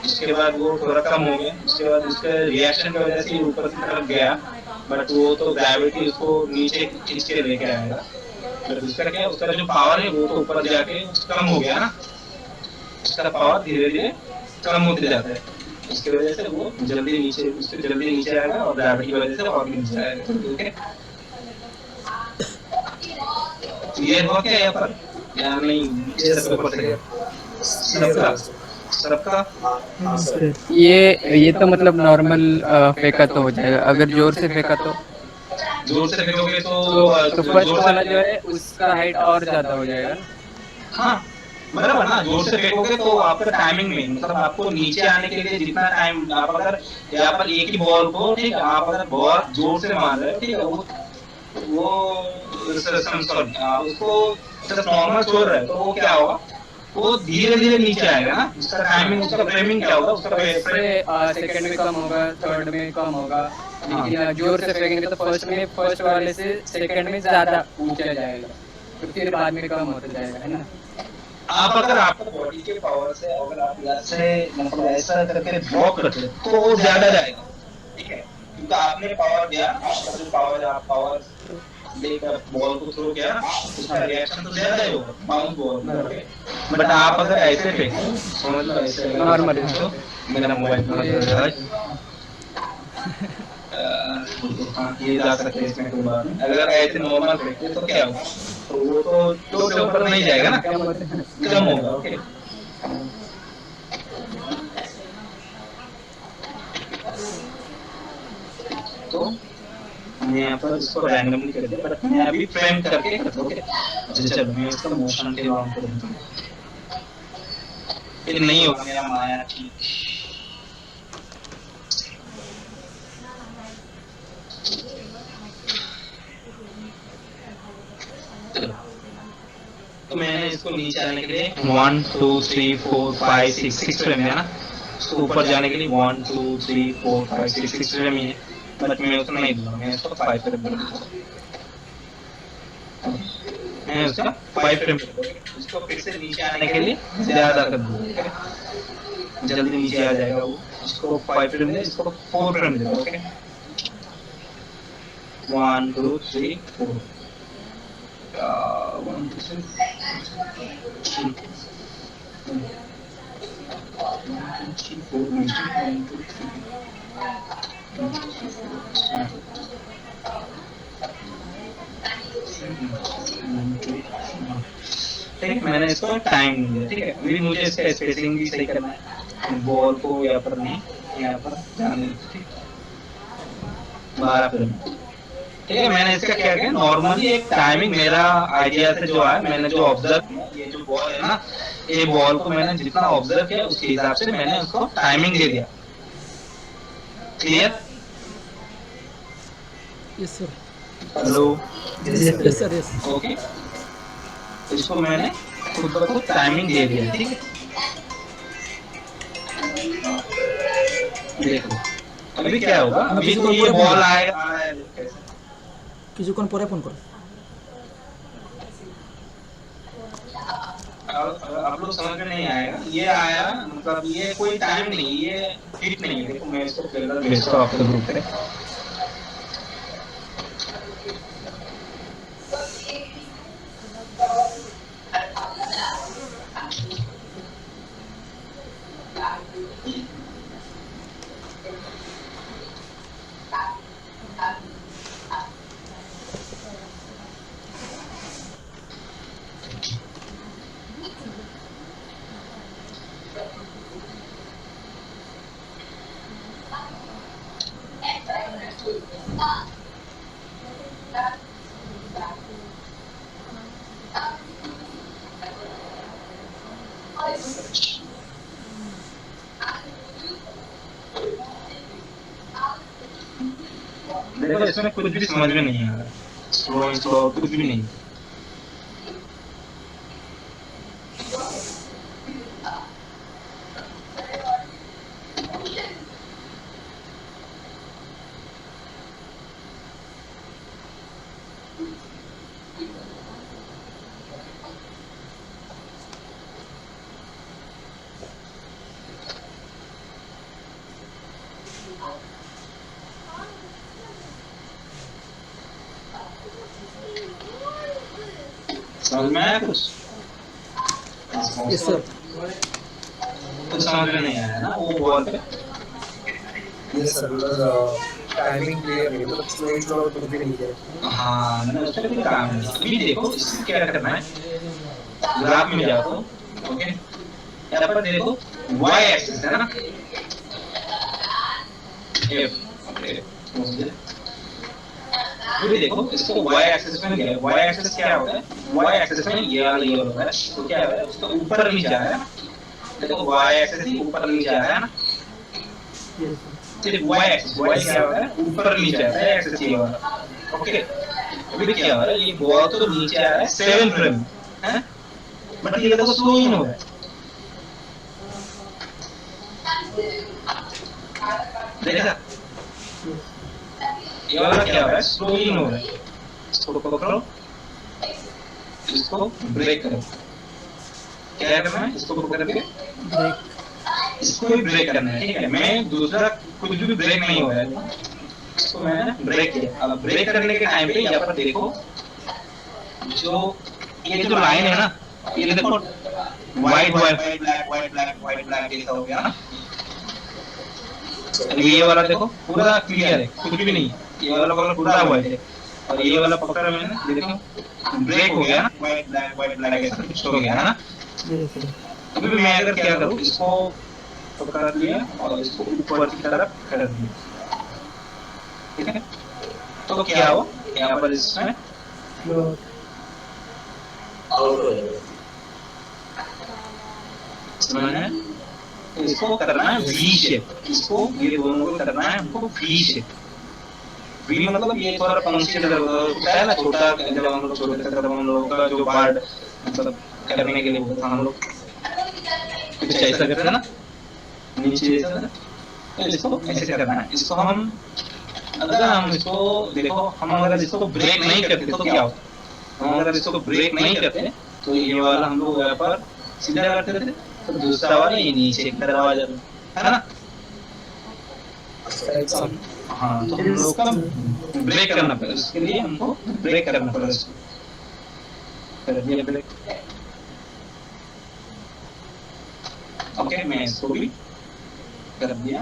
इसके बाद वो थोड़ा कम हो गया, उसके बाद उसके रिएक्शन की वजह से ऊपर की तरफ गया, बट वो तो ग्रेविटी उसको नीचे खींच के लेके आएगा। तो उसका क्या, उसका जो पावर है वो तो ऊपर जाके कम हो गया ना, उसका पावर धीरे धीरे कम होते जाता है, इसकी वजह से वो जल्दी नीचे, उससे जल्दी नीचे आएगा और ग्रेविटी की वजह से और नीचे आएगा। ठीक है, क्लियर हो क्या यहाँ पर या नहीं? सबका ये तो मतलब नॉर्मल फेंका तो हो जाएगा, अगर जोर से फेंका तो जोर से फेंकोगे तो तो फर्स्ट जोर वाला से जो है उसका हाइट और ज्यादा हो जाएगा। हाँ बराबर ना, जोर से फेंकोगे तो आपका टाइमिंग में मतलब आपको नीचे आने के लिए जितना टाइम, आप अगर यहाँ पर एक ही बॉल को, ठीक है, आप अगर बहुत जोर से मार रहे हो, ठीक है, वो सॉरी उसको जस्ट नॉर्मल छोड़ रहे हो तो वो क्या होगा, वो धीरे धीरे नीचे आएगा ना, उसका टाइमिंग, उसका फ्रेमिंग क्या होगा, उसका इससे सेकंड में कम होगा, थर्ड में कम होगा, लेकिन जोर से फेंकेंगे तो फर्स्ट वाले से सेकंड में ज्यादा ऊंचा जाएगा, तो फिर बाद में कम होता जाएगा, है ना। आप अगर आपका बॉडी के पावर से अगर आप यहाँ से मतलब ऐसा करके ब्लॉक करते हैं तो वो ज्यादा जाएगा, ठीक है, क्योंकि आपने पावर दिया, आपका जो पावर है, आप पावर लेकर बॉल को थ्रो किया, उसका रिएक्शन तो ज्यादा ही होगा बाउंस बॉल में। बट आप अगर ऐसे फेंको, समझ लो ऐसे नॉर्मल तो मेरा मोबाइल हाँ ये जा सकते हैं, इसमें कोई बात नहीं। अगर ऐसे नॉर्मल फेंके तो क्या होगा, तो वो तो दो से ऊपर नहीं जाएगा ना, कम होगा। ओके तो मैं यहाँ पर इसको रैंडमली कर दिया, बट मैं अभी फ्रेम करके करता हूँ। अच्छा चलो मैं इसका मोशन के ऑन कर देता हूँ, फिर नहीं होगा मेरा माया, ठीक। तो मैंने इसको नीचे आने के लिए 1 2 3 4 5 6 फ्रेम है ना, इसको ऊपर जाने के लिए 1 2 3 4 5 6 फ्रेम ही है, बट मैं उसको नहीं दूंगा, मैं इसको 5 फ्रेम दूंगा, मैं उसका 5 फ्रेम इसको फिर से नीचे आने के लिए ज्यादा कर दूंगा, जल्दी नीचे आ जाएगा वो, इसको 5 फ्रेम दे, इसको 4 फ्रेम दे, ओके 1 2 3 4 1 2 3 ठीक, मैंने इसको टाइम दिया, ठीक है, अभी मुझे इसका स्पेसिंग भी सही करना है, बॉल को यहाँ पर नहीं, यहाँ पर जाने, ठीक 12 फ्रेम, ठीक है। मैंने इसका क्या किया, नॉर्मली एक टाइमिंग मेरा आइडिया से जो है, मैंने जो ऑब्जर्व किया, ये जो बॉल है ना, ये बॉल को मैंने जितना ऑब्जर्व किया उसके हिसाब से मैंने उसको टाइमिंग दे दिया, clear. Yes sir, hello, yes sir, yes. Okay, इसको मैंने खुद ब खुद टाइमिंग दे दिया, ठीक है। देखो अभी क्या होगा, अभी तो ये बॉल आएगा, কিছুক্ষণ পরে ফোন করো। आप लोग समझ में नहीं आएगा, ये आया मतलब ये कोई टाइम नहीं, ये फिट नहीं है। देखो मैं इसको ट्रेलर भेजता हूँ आपके ग्रुप पे, देखो इसमें कुछ भी समझ में नहीं आ रहा, स्लो स्लो कुछ भी नहीं। समझ में आया कुछ? Yes sir. कुछ समझ में नहीं आया ना वो बॉल पे? यस सर, टाइमिंग क्लियर नहीं, मतलब स्लो स्लो कुछ भी नहीं है। हाँ मैंने उस पर कोई काम नहीं। अभी देखो इसमें क्या करना है, ग्राफ में जाओ, ओके, यहाँ पर देखो y एक्सिस है ना, अभी देखो इसको y एक्सिस में गया, y एक्सिस क्या होता है, y एक्सिस में ये वाला होता है, तो क्या है उसका ऊपर नीचे जा रहा है ना, देखो y एक्सिस ही ऊपर नीचे जा रहा है ना, सिर्फ y एक्सिस, y क्या होता है ऊपर नीचे जाता है, एक्सिस ये वाला, ओके। अभी क्या हो रहा है, ये बॉल तो नीचे आ रहा है 7 फ्रेम है, बट ये देखो स्लो इन हो रहा है, देखा ये वाला क्या हो रहा है, स्लो इन हो रहा है, इसको पकड़ो, इसको ब्रेक करो, क्या करना है, इसको पकड़ के इसको भी ब्रेक करना है, ठीक है। मैं दूसरा कुछ भी ब्रेक नहीं हो रहा है, इसको मैंने ब्रेक किया। अब ब्रेक करने के टाइम पे यहाँ पर देखो जो ये जो लाइन है ना, ये देखो व्हाइट ब्लैक जैसा हो गया ना, ये वाला देखो पूरा क्लियर है, कुछ भी नहीं है, ये वाला कलर पूरा व्हाइट है, और ये वाला पकड़ा मैंने, ये देखो ब्रेक हो गया ना, व्हाइट ब्लैक ऐसा कुछ हो गया है ना। अभी मैं अगर क्या करूँ, इसको पकड़ लिया और इसको ऊपर की तरफ कर दिया, ठीक है, तो क्या हो यहाँ पर इसमें मैंने इसको करना है वी शेप, इसको ये दोनों को करना है हमको वी शेप। वी मतलब ये थोड़ा कंसीडर होता है ना, छोटा जब हम लोग छोटे थे तब हम लोग का जो पार्ट मतलब करने के लिए होता था, हम लोग कुछ ऐसा करते हैं ना नीचे ऐसा, तो इसको ऐसे करना है। इसको हम अगर हम इसको देखो, हम अगर इसको ब्रेक नहीं करते तो क्या होता, हम अगर इसको ब्रेक नहीं करते तो ये वाला हम लोग यहाँ पर सीधा करते थे, तो दूसरा वाला ये नीचे की तरफ आ जाता है ना। हाँ, तो हम लोग का ब्रेक करना पड़ेगा, इसके लिए हमको ब्रेक करना पड़ेगा, इसको कर दिया ब्रेक। ओके, मैं इसको भी कर दिया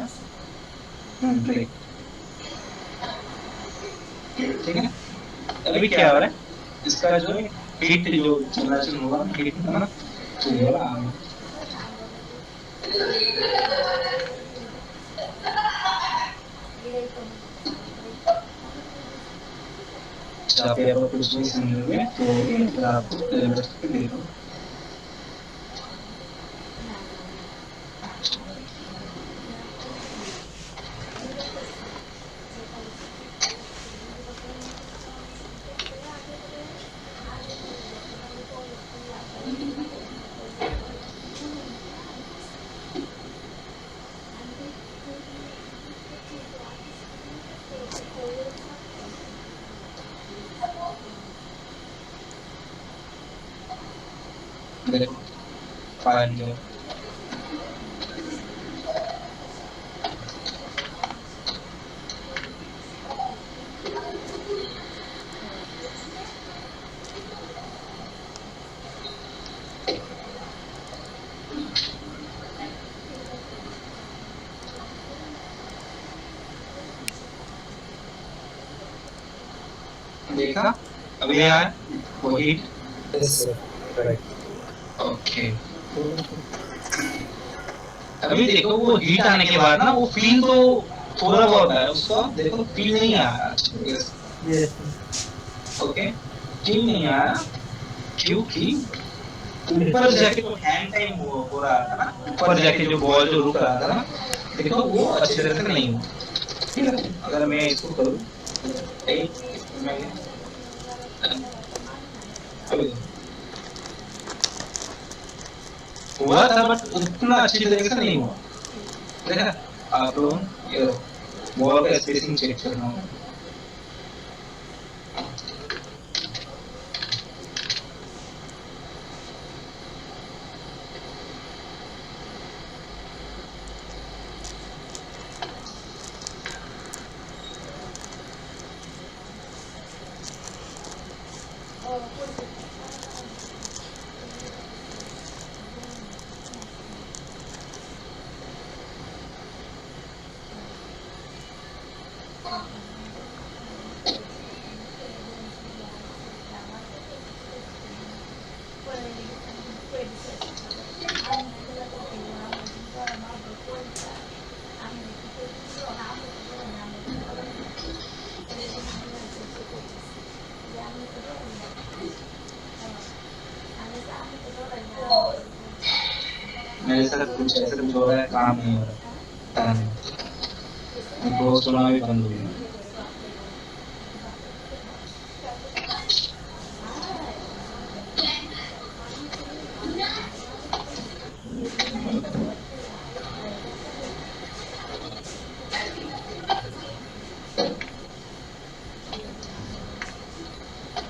ब्रेक, ठीक है। अभी क्या हो रहा है, इसका जो हीट जो जनरेशन होगा, हीट है ना, तो ये वाला आ गया। आप यहाँ पर कुछ नहीं समझोगे तो आपको दे दो। देखो फाइल जो देखा, अभी आया वो हीट, ओके। अभी देखो वो हीट आने के बाद ना वो फील तो थोड़ा बहुत है, उसका देखो फील नहीं आ रहा, ओके, फील नहीं आ रहा क्योंकि ऊपर जाके जो हैंड टाइम हो रहा था ना, ऊपर जाके जो बॉल जो रुक रहा था ना, देखो वो अच्छी तरह से नहीं हुआ, ठीक है। अगर मैं इसको करूँ हुआ था बट उतना अच्छी तरीके से नहीं हुआ, देखा। आप लोग ये बॉल का स्पेसिंग चेक करना होगा, ऐसा कुछ हो रहा है, काम नहीं हो रहा, पता नहीं, दोस्त होना भी बंद हो गया।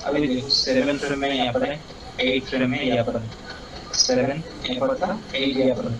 अभी देखो 7 फ्रेम में यहाँ पर है, 8 फ्रेम में यहाँ पर 7 यहाँ पर था, 8 यहाँ पर।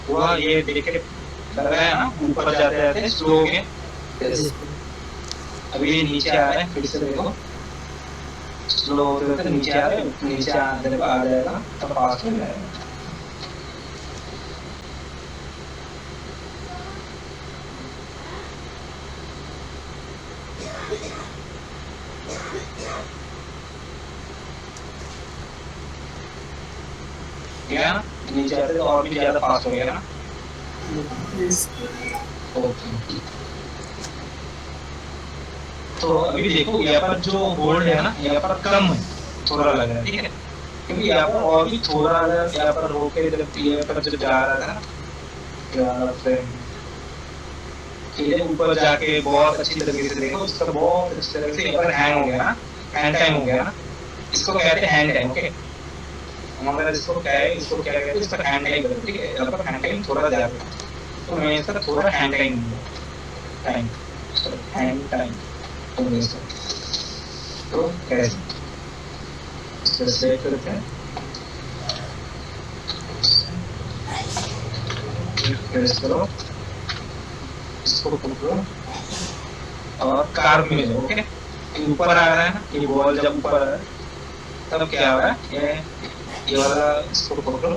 हुआ ये देखे कर रहा है ना, ऊपर जाते जाते स्लो हो गए। अभी ये नीचे आ रहा है, फिर से देखो स्लो होते होते नीचे आ रहे हैं, नीचे आने आ जाएगा तब फास्ट हो जाएगा। गया ना, नीचे आते तो और भी ज्यादा फास्ट हो गया ना। ओके, तो अभी देखो यहाँ पर जो होल्ड है ना, यहाँ पर कम है, थोड़ा लग रहा है, ठीक है, क्योंकि यहाँ पर और भी थोड़ा अगर यहाँ पर होके यहाँ पर जब जा रहा था ना, ऊपर जाके बहुत अच्छी तरीके से देखो, उसका बहुत अच्छी तरह से यहाँ पर हैंग हो गया ना, हैंड टाइम हो गया ना, इसको कहते हैं हैंड टाइम। ओके, हमारा इसको क्या है, इसको क्या कहते हैं, इसका हैंड टाइम, ठीक है, यहाँ पर हैंड टाइम थोड़ा ज्यादा है, तो मैं इसका थोड़ा hand time time hand time तो कैसे इसको सेव करते हैं, प्रेस करो, इसको पकड़ो और कार में जाओ। ओके, ऊपर आ रहा है ना, ये बॉल जब ऊपर आ रहा है तब क्या हो रहा है, ये वाला इसको पकड़ो,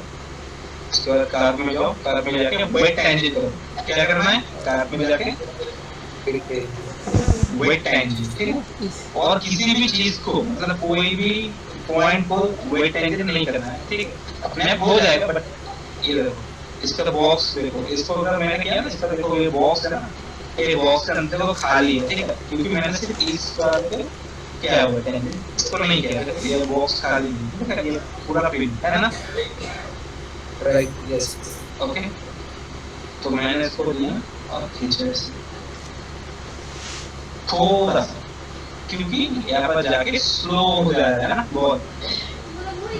उसके बाद कार में जाओ, कार में जाके वेट टाइम करो। क्या करना है, कार में जाके वेट टाइम, ठीक है, और किसी भी चीज को मतलब कोई भी पॉइंट को वेट टाइम नहीं करना है, ठीक है, अपने आप हो जाएगा। बट ये देखो इसका बॉक्स देखो, इसको अगर मैंने किया ना, इसका देखो ये बॉक्स है ना, ये बॉक्स के अंदर वो खाली है, ठीक है, क्योंकि मैंने सिर्फ इस बार क्या हुआ है, इसको नहीं किया, ये बॉक्स खाली है, ये पूरा फिल है ना, राइट, यस, ओके, तो मैंने इसको लिया और खींचा थोड़ा सा, क्योंकि यहाँ पर जाके स्लो हो जाएगा ना बहुत,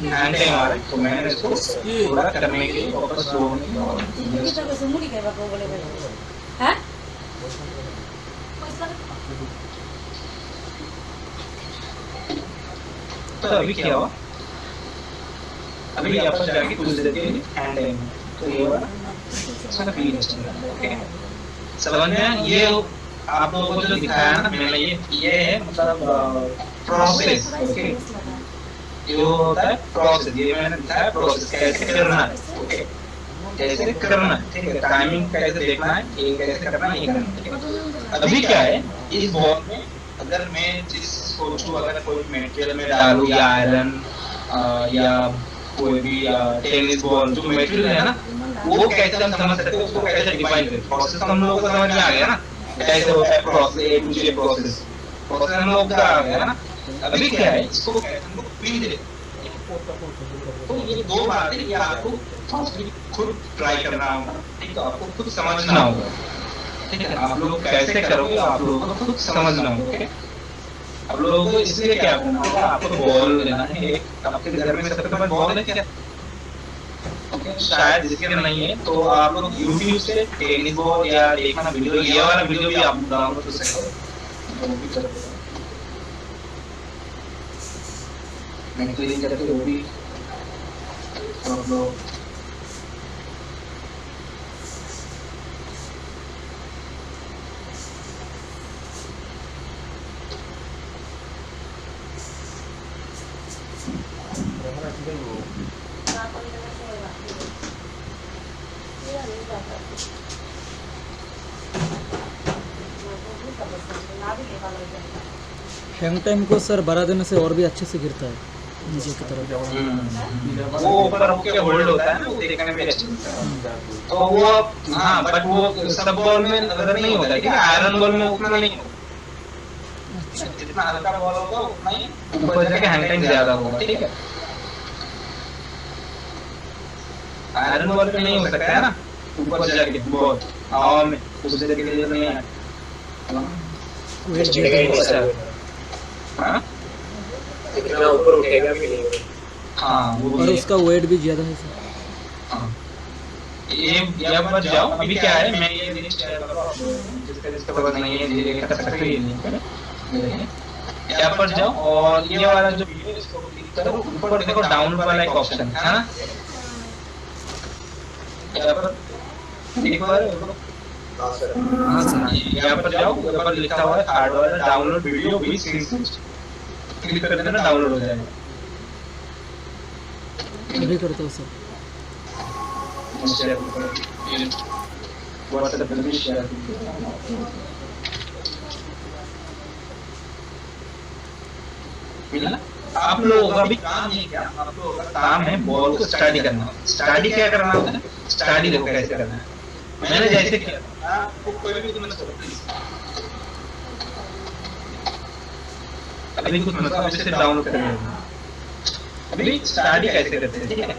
हैंड टाइम आ रहा है, तो मैंने इसको थोड़ा करने के लिए वापस स्लो होने तो अभी क्या हुआ, अभी यहाँ पर जाके कुछ देर के लिए हैंड टाइम, तो ये वाला इसका फील है। ओके, समझ में, ये आप लोगों को जो दिखाया ना मैंने, ये है मतलब प्रोसेस। ओके, ये होता है प्रोसेस, ये मैंने दिखाया प्रोसेस कैसे करना है। ओके, कैसे करना है, ठीक है, टाइमिंग कैसे देखना है, ये कैसे करना है, ये करना है, ठीक है। अभी क्या है, इस बॉल में अगर मैं जिस सोचूं, अगर कोई मटेरियल में डालूं या आयरन या कोई भी टेनिस बॉल, जो मटेरियल है ना, वो कैसे हम समझ सकते हैं, उसको कैसे डिफाइन करें, प्रोसेस हम लोगों को समझ में आ गया ना, कैसे होता है process, A to Z process हम लोग का आ गया ना। अभी क्या है, इसको कहते हैं फीड दे, तो ये दो बातें, ये आपको खुद ट्राई करना होगा, ठीक है, आपको खुद समझना होगा, ठीक है, आप लोग कैसे करोगे आप लोगों को खुद समझना होगा। आप लोगों को इसलिए क्या करना होगा, आपको बॉल लेना है, आपके घर में सबके पास बॉल है क्या, शायद जिसके नहीं है, तो आप लोग YouTube से टेनिस बॉल या देखना वीडियो, ये वाला वीडियो भी आप डाउनलोड कर सकते हो, मैं क्लिक करके वो भी आप लोग हैंग टाइम को सर बढ़ा देने से और भी अच्छे से गिरता है नीचे की तरफ। वो ऊपर होके होल्ड होता है ना, वो देखने में अच्छा लगता है। तो वो हाँ, बट वो सब बॉल में अगर नहीं होता, ठीक है, आयरन बॉल में उतना नहीं होता, जितना हल्का बॉल होगा उतना ही ऊपर जाके हैंग टाइम ज्यादा होगा, ठीक है। आयरन बॉल पे नहीं हो सकता है ना ऊपर जाके बॉल हवा में, उस जगह के लिए नहीं है। वेट ज़्यादा है। अच्छा, हाँ इतना ऊपर उठेगा भी नहीं। हाँ, वो और भी है। उसका वेट भी ज़्यादा है सर। हाँ। ये यहाँ पर जाओ, अभी क्या है, मैं ये लिस्ट शेयर कर रहा हूँ, जिसका पास नहीं है ये कर सकते हैं, ये नहीं यहाँ पर जाओ और ये वाला जो वीडियो है इसको क्लिक करो, ऊपर देखो डाउनलोड वाला एक ऑप्शन है ना, यहाँ पर एक बार हाँ सर। हाँ सर, यहाँ पर जाओ, यहाँ पर लिखा हुआ है थर्ड वाला download video with screen, click कर देना, डाउनलोड हो जाएगा। अभी करता हूँ सर। व्हाट्सएप पे भी शेयर मिला। आप लोगों का भी काम है क्या, आप लोगों का काम है बॉल को स्टडी करना। स्टडी क्या करना होता है, स्टडी देखो कैसे करना है, मैंने जैसे किया था, आपको कोई भी मत करो प्लीज, अभी कुछ मतलब अभी से डाउनलोड कर लेना। अभी स्टडी कैसे करते हैं, ठीक है,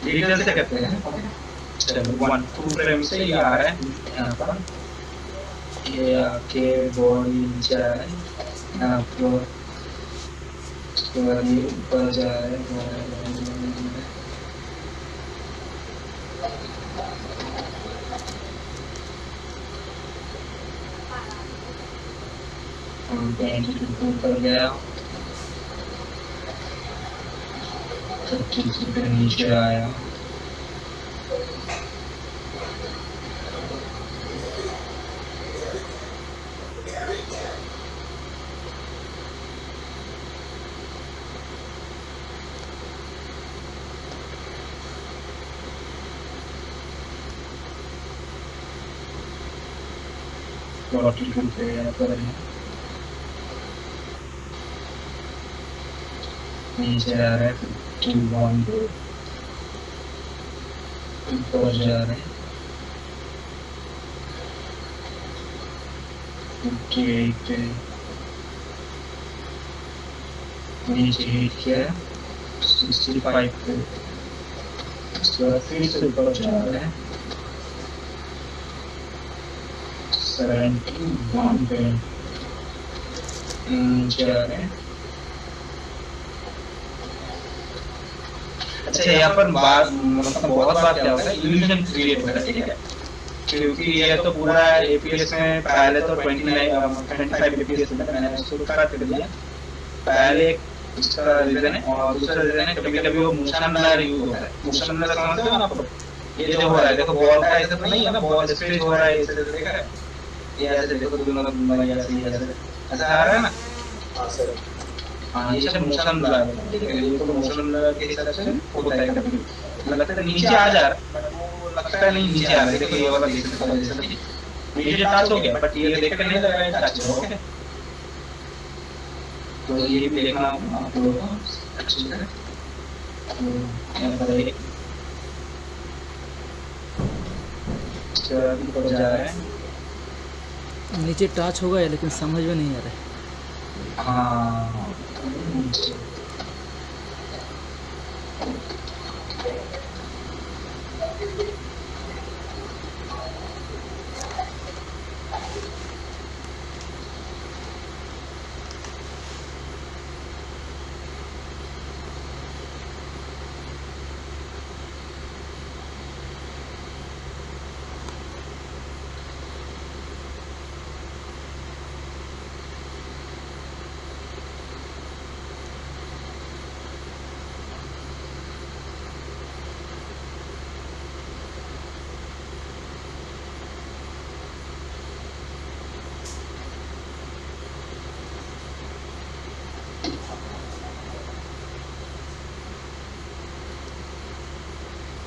डिटेल से करते हैं। चलो 1 2 फ्रेम से ये आ रहा है, यहाँ पर ये आके बॉडी नीचे आ रहा है, यहाँ पर उसके बाद ये ऊपर जा रहा है, ऊपर गया, नीचे आया, नीचे आ रहा है, 2 1 ऊपर जा रहे हैं, 58 पे नीचे हिट किया, 65 पे, उसके बाद फिर से ऊपर जा रहे हैं, 71 पे नीचे आ रहे हैं। अच्छा, यहाँ पर बात मतलब बहुत बार क्या होता है, इल्यूजन क्रिएट होता है, ठीक है, क्योंकि ये तो पूरा एपीएस में पहले तो 25 एपीएस में मैंने उसको काट कर दिया, पहले इसका रीजन है, और दूसरा रीजन है कभी कभी वो मोशन ब्लर यूज होता है। मोशन ब्लर समझते हो ना आप, ये जो हो रहा है देखो, बॉल का ऐसा तो नहीं है ना, बॉल स्ट्रेच हो रहा है ऐसे देखा है, ये ऐसे देखो ऐसा आ रहा है ना। हाँ सर। हाँ, ये सब मोशन ब्लर है, ठीक है, ये तो मोशन ब्लर के हिसाब से होता है, कभी लगता है नीचे आ जा रहा है, वो लगता है नहीं नीचे आ रहा है, देखो ये वाला देख सकते हो, जैसे नीचे टच हो गया, बट ये देख कर नहीं लग रहा है टच हो, ओके। तो ये भी देखना आप लोगों को अच्छी तरह, यहाँ पर एक ऊपर जा रहा है, नीचे टच होगा या लेकिन समझ में नहीं आ रहा है। हाँ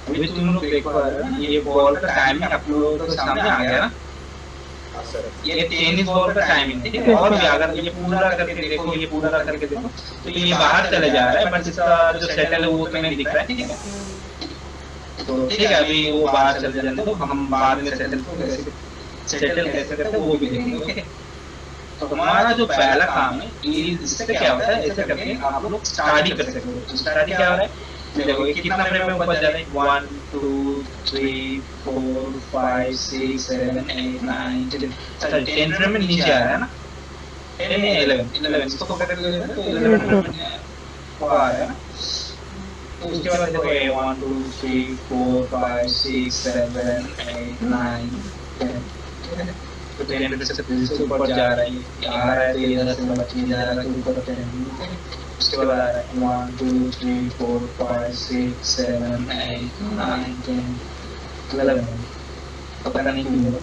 अभी तुम लोग देखो, ये बॉल का टाइमिंग आप लोगों के सामने आ गया ना, ये टेनिस बॉल का टाइमिंग, ठीक है। और भी अगर ये पूरा करके देखो, ये पूरा करके देखो तो ये बाहर चले जा रहा है, बट इसका जो सेटल है वो तो नहीं दिख रहा है, ठीक है। तो ठीक है, अभी वो बाहर चले जाने तो हम बाद में सेटल कैसे करते हैं वो भी देखेंगे, ओके। तो हमारा जो पहला काम है, इससे क्या होता है, ऐसे करके आप लोग स्टडी कर सकते हो। स्टडी क्या हो रहा है, देखो ये कितना फ्रेम में ऊपर जा रहा है, 1 2 3 4 5 6 7 8 9 10, अच्छा 10 फ्रेम में नीचे आ रहा है ना, 10 में 11 इसको पकड़ के लेते हैं तो 11 फ्रेम में वो आ रहा है ना। तो उसके बाद देखो 1 2 3 4 5 6 7 8 9 10, तो 10 से ऊपर जा रहा है, ये आ रहा है तो इधर से बच्चे जा रहा है तो ऊपर 10, उसके बाद आ रहा है 1 2 3 4 5 6 7 8 9 10 11, तो पता नहीं क्यों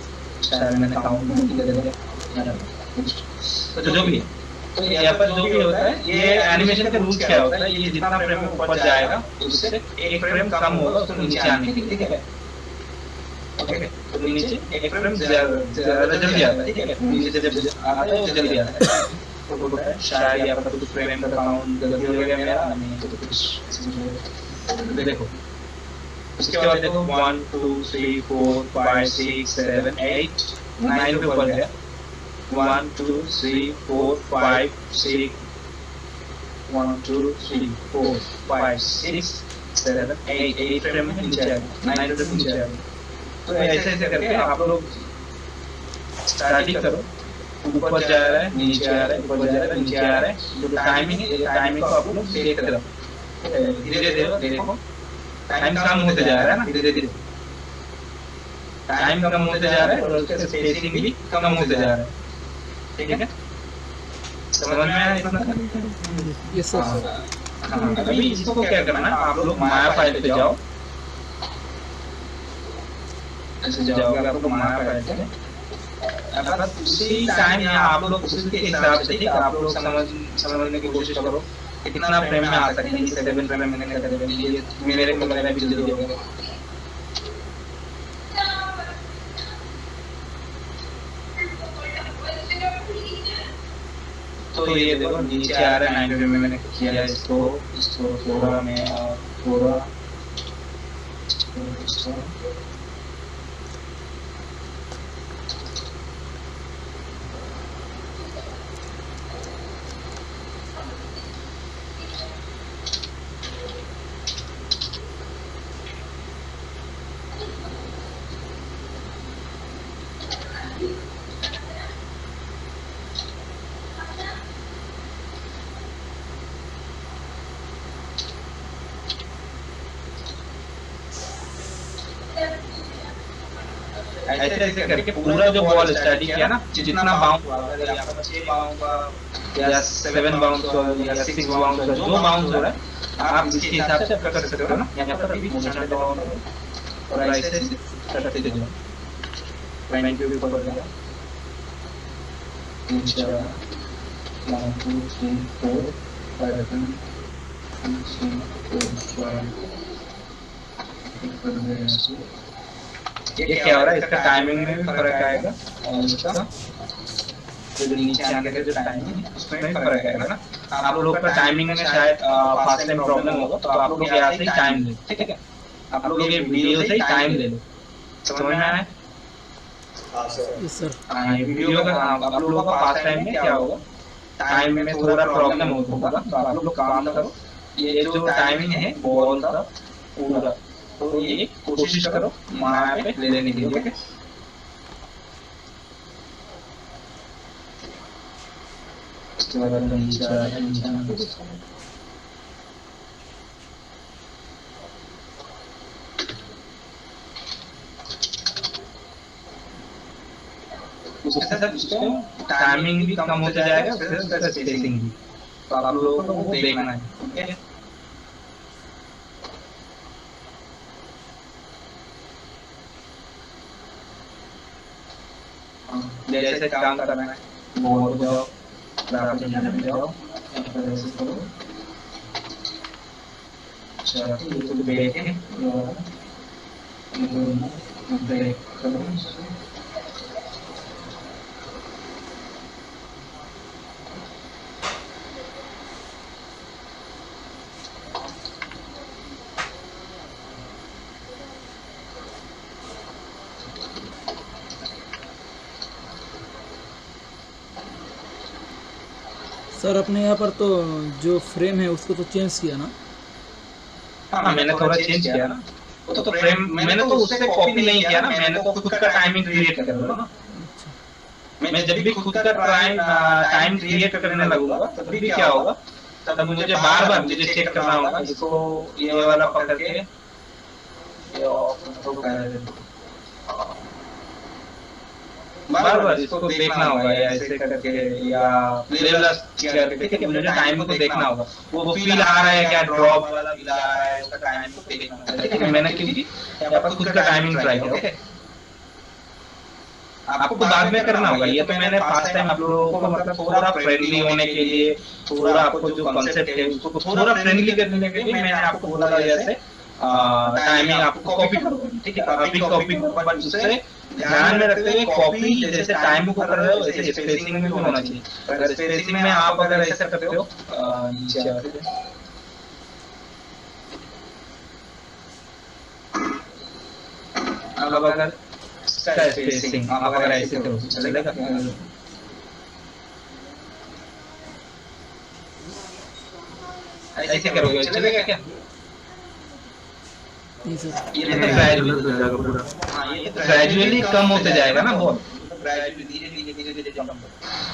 शायद मैंने काउंट नहीं किया। तो जो भी है, तो यहाँ पर जो भी होता है, ये एनिमेशन का रूल क्या होता है, ये जितना फ्रेम में ऊपर जाएगा उससे एक फ्रेम कम होगा उसको नीचे आने के लिए, ठीक है। ओके, तो नीचे एक फ्रेम ज्यादा जल्दी आता है, ठीक है। नीचे जब आता है वो जल्दी आता है, तो शायद यहाँ पर कुछ फ्रेम का काउंट गलती हो गया मेरा, नहीं तो कुछ देखो। उसके बाद देखो 1 2 3 4 5 6 7 8 9 पे ऊपर गया, 1 2 3 4 5 6 1 2 3 4 5 6 7 8 फ्रेम में नीचे आ गया, 9 फ्रेम नीचे आ गया। तो ऐसे ऐसे करके आप लोग स्टडी करो, ऊपर जा रहा है नीचे आ रहा है, ऊपर जा रहा है नीचे आ रहा है, जो टाइमिंग है ये टाइमिंग को आप लोग देखते रहो, धीरे धीरे देखो टाइम कम होते जा रहा है ना, धीरे धीरे टाइम कम होते जा रहा है और उसका स्पेसिंग भी कम होते जा रहा है, ठीक है। समझ में आया इतना? Yes sir. हाँ, अभी इसको क्या करना है, आप लोग माया फाइल पे जाओ, ऐसे जाओगे आप लोग माया फाइल पे, अब उसी टाइम यहाँ आप लोग उसी के हिसाब से, ठीक है, आप लोग समझने की कोशिश करो कितना फ्रेम में आ सकते हैं। 7 फ्रेम में मैंने कर दिया, ये मेरे को मेरा भी जल्दी हो गया। तो ये देखो नीचे आ रहा है 9 फ्रेम में मैंने किया है इसको पूरा में और पूरा ऐसे ऐसे करके पूरा जो बॉल स्टडी किया ना, जितना बाउंस अगर यहाँ पर 6 बाउंस का या 7 बाउंस या 6 बाउंस का जो बाउंस हो रहा है आप इसके हिसाब से कर सकते हो ना। यहाँ पर भी मोशन डाउन और ऐसे करते जाओ, पॉइंट पे भी ऊपर गया नीचे 1 2 3 4 5 6 7 8 ये क्या हो रहा है, इसका टाइमिंग में भी फर्क आएगा और इसका जो नीचे आने का जो टाइमिंग है उसमें भी फर्क आएगा ना। आप लोग का टाइमिंग में शायद फास्ट टाइम प्रॉब्लम होगा, तो आप लोग यहाँ से ही टाइम ले, ठीक है। आप लोग ये वीडियो से ही टाइम ले लो, समझ में आया? Yes sir. हाँ, ये वीडियो का आप लोगों का फास्ट टाइम में क्या होगा, टाइम में थोड़ा प्रॉब्लम होगा, तो आप लोग काम करो, ये जो टाइमिंग है बॉल का पूरा, तो ये कोशिश करो माया पे ले लेने की, ओके। उसके बाद नीचे आ रहा है, नीचे आना उसके साथ उसको टाइमिंग भी कम होता जाएगा, फिर उसका स्पेसिंग भी, तो आप लोगों को वो देखना है, ओके। जैसे काम करना है मोड जाओ, ग्राफिक में जाओ, ऐसे करो, चलो तो ब्रेक है, ब्रेक करो, सर अपने यहाँ पर तो जो फ्रेम है उसको तो चेंज किया ना? हाँ मैंने थोड़ा चेंज किया ना, वो तो फ्रेम मैंने तो उससे कॉपी नहीं किया ना, मैंने तो खुद का टाइमिंग क्रिएट कर दिया ना। मैं जब भी खुद का टाइम क्रिएट करने लगूंगा तब भी क्या होगा, तब मुझे बार बार मुझे चेक करना होगा, इसको ये वाला पकड़ के बार बार इसको देखना होगा, या ऐसे करके या प्लेलिस्ट करके, ठीक है, मुझे टाइम को देखना होगा, वो फील आ रहा है क्या, ड्रॉप वाला फील आ रहा है, उसका टाइम को देखना होगा, ठीक है। मैंने क्योंकि यहाँ पर खुद का टाइमिंग ट्राई किया, ओके। आपको बाद में करना होगा, ये तो मैंने फास्ट टाइम आप लोगों को मतलब थोड़ा फ्रेंडली होने के लिए, थोड़ा आपको जो कॉन्सेप्ट है उसको थोड़ा फ्रेंडली करने के लिए मैंने आपको बोला जैसे टाइमिंग आपको कॉपी करो, ठीक है। अभी कॉपी बट उससे ध्यान में रखते हुए कॉपी जैसे टाइम को कर रहे हो वैसे स्पेसिंग में भी होना चाहिए। अगर स्पेसिंग में आप अगर ऐसा करते हो नीचे आते अब अगर स्पेसिंग आप अगर ऐसे करो चलेगा, ऐसे करोगे चलेगा क्या? जी सर। ये ग्रेजुअली कम होते जाएगा ना बहुत, धीरे कम,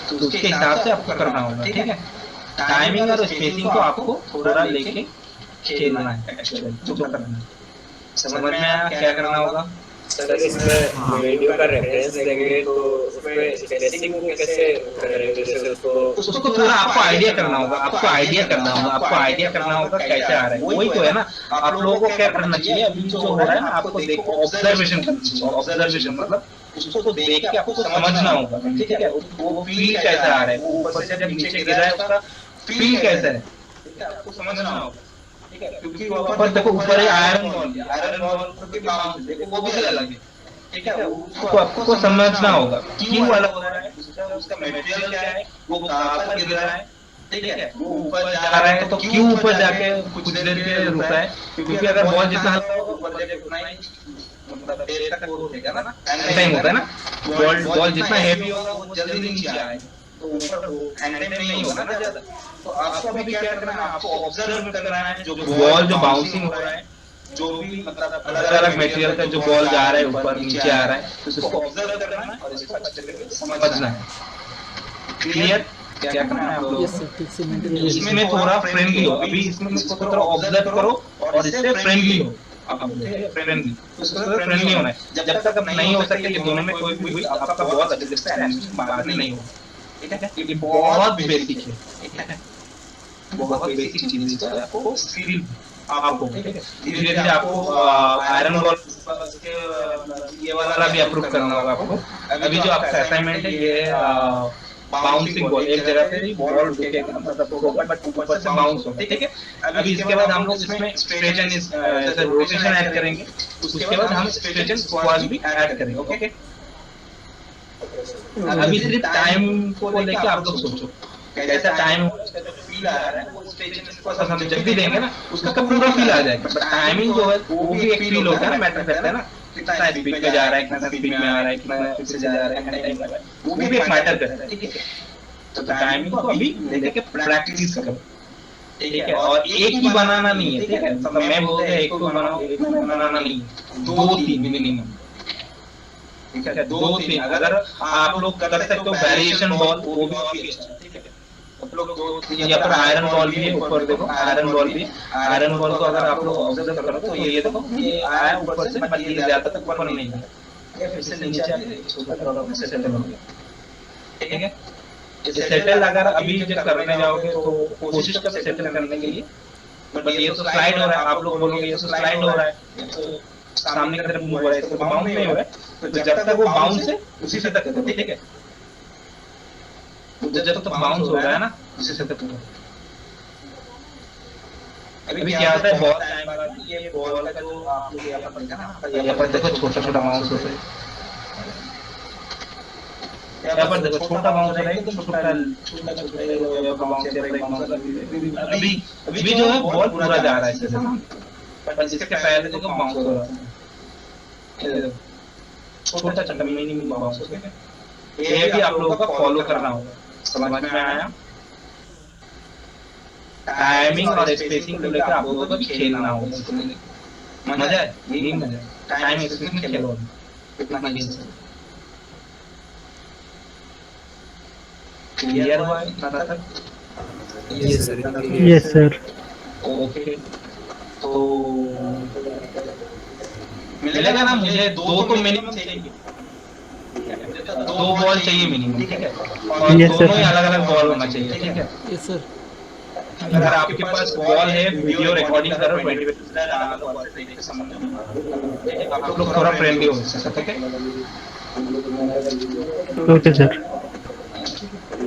तो उसके हिसाब से आपको करना होगा, ठीक है। टाइमिंग और स्पेसिंग को आपको थोड़ा लेके खेलना है, एक्चुअली जो करना है। समझ में आया क्या करना होगा? सर इसमें वीडियो का रेफरेंस देंगे तो उसमें स्पेसिंग को कैसे करेंगे, जैसे उसको थोड़ा आपको आइडिया करना होगा, आपको आइडिया करना होगा कैसे आ रहा है, वही तो है ना। आप लोगों को क्या करना चाहिए, अभी जो हो रहा है ना आपको देखो ऑब्जर्वेशन करना चाहिए। ऑब्जर्वेशन मतलब उसको देख के आपको समझना होगा, ठीक है, वो फील कैसा आ रहा है, ऊपर से जब नीचे गिर रहा है उसका फील कैसा है, ठीक है, आपको समझना होगा, ठीक है। क्योंकि ऊपर देखो, ऊपर आयरन बॉल देखो वो भी अलग है, ठीक है, उसको आपको समझना होगा क्यों अलग हो रहा है, उसका मटेरियल क्या है, वो कहाँ पर गिर रहा है, ठीक है, वो ऊपर जा रहा है तो क्यों ऊपर जाके कुछ देर के लिए रुका है, क्योंकि अगर बॉल जितना हल्का होगा ऊपर जाके उतना ही मतलब देर तक वो रुकेगा ना, एंड टाइम होता है ना, बॉल जितना हेवी होगा वो जल्दी नीचे आएगा, तो ऊपर एंड टाइम नहीं होगा ना ज्यादा। तो आपको अभी क्या करना है, आपको ऑब्जर्व करना है जो बॉल जो बाउंसिंग हो रहा है, जो भी मतलब अलग अलग मटेरियल का जो बॉल जा रहा है ऊपर नीचे आ रहा है, तो उसको ऑब्जर्व करना है और इसको अच्छे से समझना है। क्लियर? क्या करना है आप लोगों यस को? सर, ठीक से मेंटेन इसमें थोड़ा फ्रेंडली हो, अभी इसमें इसको थोड़ा ऑब्जर्व करो और इससे फ्रेंडली हो, फ्रेंडली, उसको फ्रेंडली होना है। जब तक अब नहीं हो सकते ये दोनों में कोई भी आपका बहुत अच्छे से एनिमेशन बाद में नहीं होगा, ठीक है। ये बहुत बेसिक है, ठीक है, बहुत बेसिक चीज है, आपको स्किल आपको, ठीक है, धीरे धीरे आपको आयरन बॉल ये वाला भी अप्रूव करना होगा आपको। अभी जो आपका असाइनमेंट है ये बाउंसिंग बॉल, एक जगह पे बॉल रुकेगा मतलब होगा बट ऊपर से बाउंस होगा, ठीक है। अभी इसके बाद हम लोग इसमें स्ट्रेच एंड जैसे रोटेशन ऐड करेंगे, उसके बाद हम स्ट्रेच एंड स्क्वाश भी ऐड करेंगे, ओके। अभी सिर्फ टाइम को लेके आप लोग सोचो कैसा टाइम फील आ रहा है, वो स्ट्रेच एंड स्क्वाश हम जब भी देंगे ना उसका पूरा फील आ जाएगा। बट टाइमिंग जो है वो भी एक फील होता है ना, मैटर करता है ना, कितना स्पीड में जा रहा है, कितना स्पीड में आ रहा है, कितना फिर से जा रहा है, टाइम लगा है, वो भी एक मैटर करता है, ठीक है। तो टाइमिंग को अभी लेके प्रैक्टिस करो, ठीक है। और एक ही बनाना नहीं है, ठीक है, मतलब मैं बोलते हैं एक को बनाओ, एक को बनाना नहीं है, 2-3 मिनिमम, ठीक है, 2-3। अगर आप लोग कर सकते हो वेरिएशन बॉल, वो भी काफी अच्छा है, ठीक है। आप लोग 2-3, यहाँ पर आयरन बॉल भी है, ऊपर देखो आयरन बॉल भी, आयरन बॉल को अगर आप लोग ऑब्जर्व करो तो ये देखो ये आया ऊपर से, बट ये ज्यादा तक ऊपर नहीं है, फिर से नीचे आके इसको थोड़ा सेटल हो गया, ठीक है। ये सेटल अगर अभी जब करने जाओगे तो कोशिश करो सेटल करने के लिए, बट ये तो स्लाइड हो रहा है, आप लोग बोलोगे ये तो स्लाइड हो रहा है, तो सामने की तरफ मूव हो रहा है, इसको बाउंस नहीं हो रहा है, तो जब तक वो बाउंस है उसी से तक करो, ठीक है। जब तक बाउंस हो रहा है ना उसी से तक करो। अभी क्या होता है बहुत टाइम बाद ये बॉल का जो आप लोग यहाँ पर देखा ना, यहाँ पर देखो छोटा छोटा बाउंस होता है, यहाँ पर देखो छोटा बाउंस हो रहा है, तो छोटा छोटा बाउंस अभी जो है बॉल पूरा जा रहा है इससे, पर इसके पहले देखो बाउंस हो रहा है, छोटा छोटा मिनिमम बाउंस हो रहा है। ये भी आप लोगों का फॉलो करना होगा, समझ में आया? टाइमिंग और स्पेसिंग को लेकर आप लोगों को भी खेलना होगा इसको लेकर। मजा है, यही मजा है, टाइम स्पेसिंग में खेलो इतना खेल सकते। क्लियर हुआ है इतना तक? Yes sir. ओके, तो मिलेगा ना मुझे दो तो मिनिमम चाहिए, 2 बॉल चाहिए मिनिमम, ठीक है? और Yes, sir. दोनों ही अलग अलग बॉल होना चाहिए, ठीक है? Yes sir. अगर आपके पास बॉल है, वीडियो रिकॉर्डिंग करो 20 आप लोग थोड़ा फ्रेंडली हो सकते, ठीक है? Okay sir.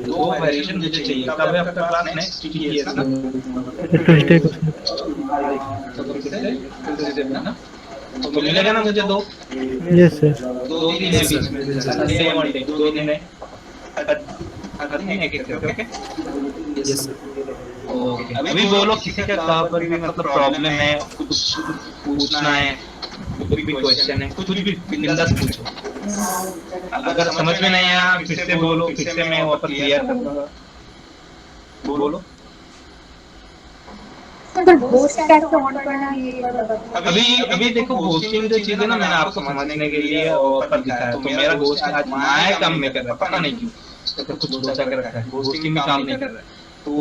2 वेरिएशन मुझे चाहिए। कब है आपका क्लास? नेक्स्ट टीटीएस ना? ट्यूसडे को सर। तो फिर से ना, तो मिलेगा ना मुझे 2? Yes sir. 2 दिन है बीच में, संडे मंडे 2 दिन है, हर दिन एक एक, ओके? यस ओके, अभी बोलो किसी का कहाँ पर भी मतलब प्रॉब्लम है, कुछ पूछना है, कोई भी क्वेश्चन है, कुछ भी बिंदास पूछो। अगर समझ में नहीं आया फिर से बोलो, फिर से मैं वहाँ पर क्लियर कर दूंगा। बोलो। सर होस्ट कैसे ऑन करना है ये बता। अभी देखो, होस्टिंग जो चीज है ना, मैंने आपको समझने के लिए और पर दिखाया, तो मेरा होस्ट आज माया काम नहीं कर रहा, पता नहीं क्यों, उसका कुछ सोचा कर रखा है, होस्टिंग में काम नहीं कर रहा है। तो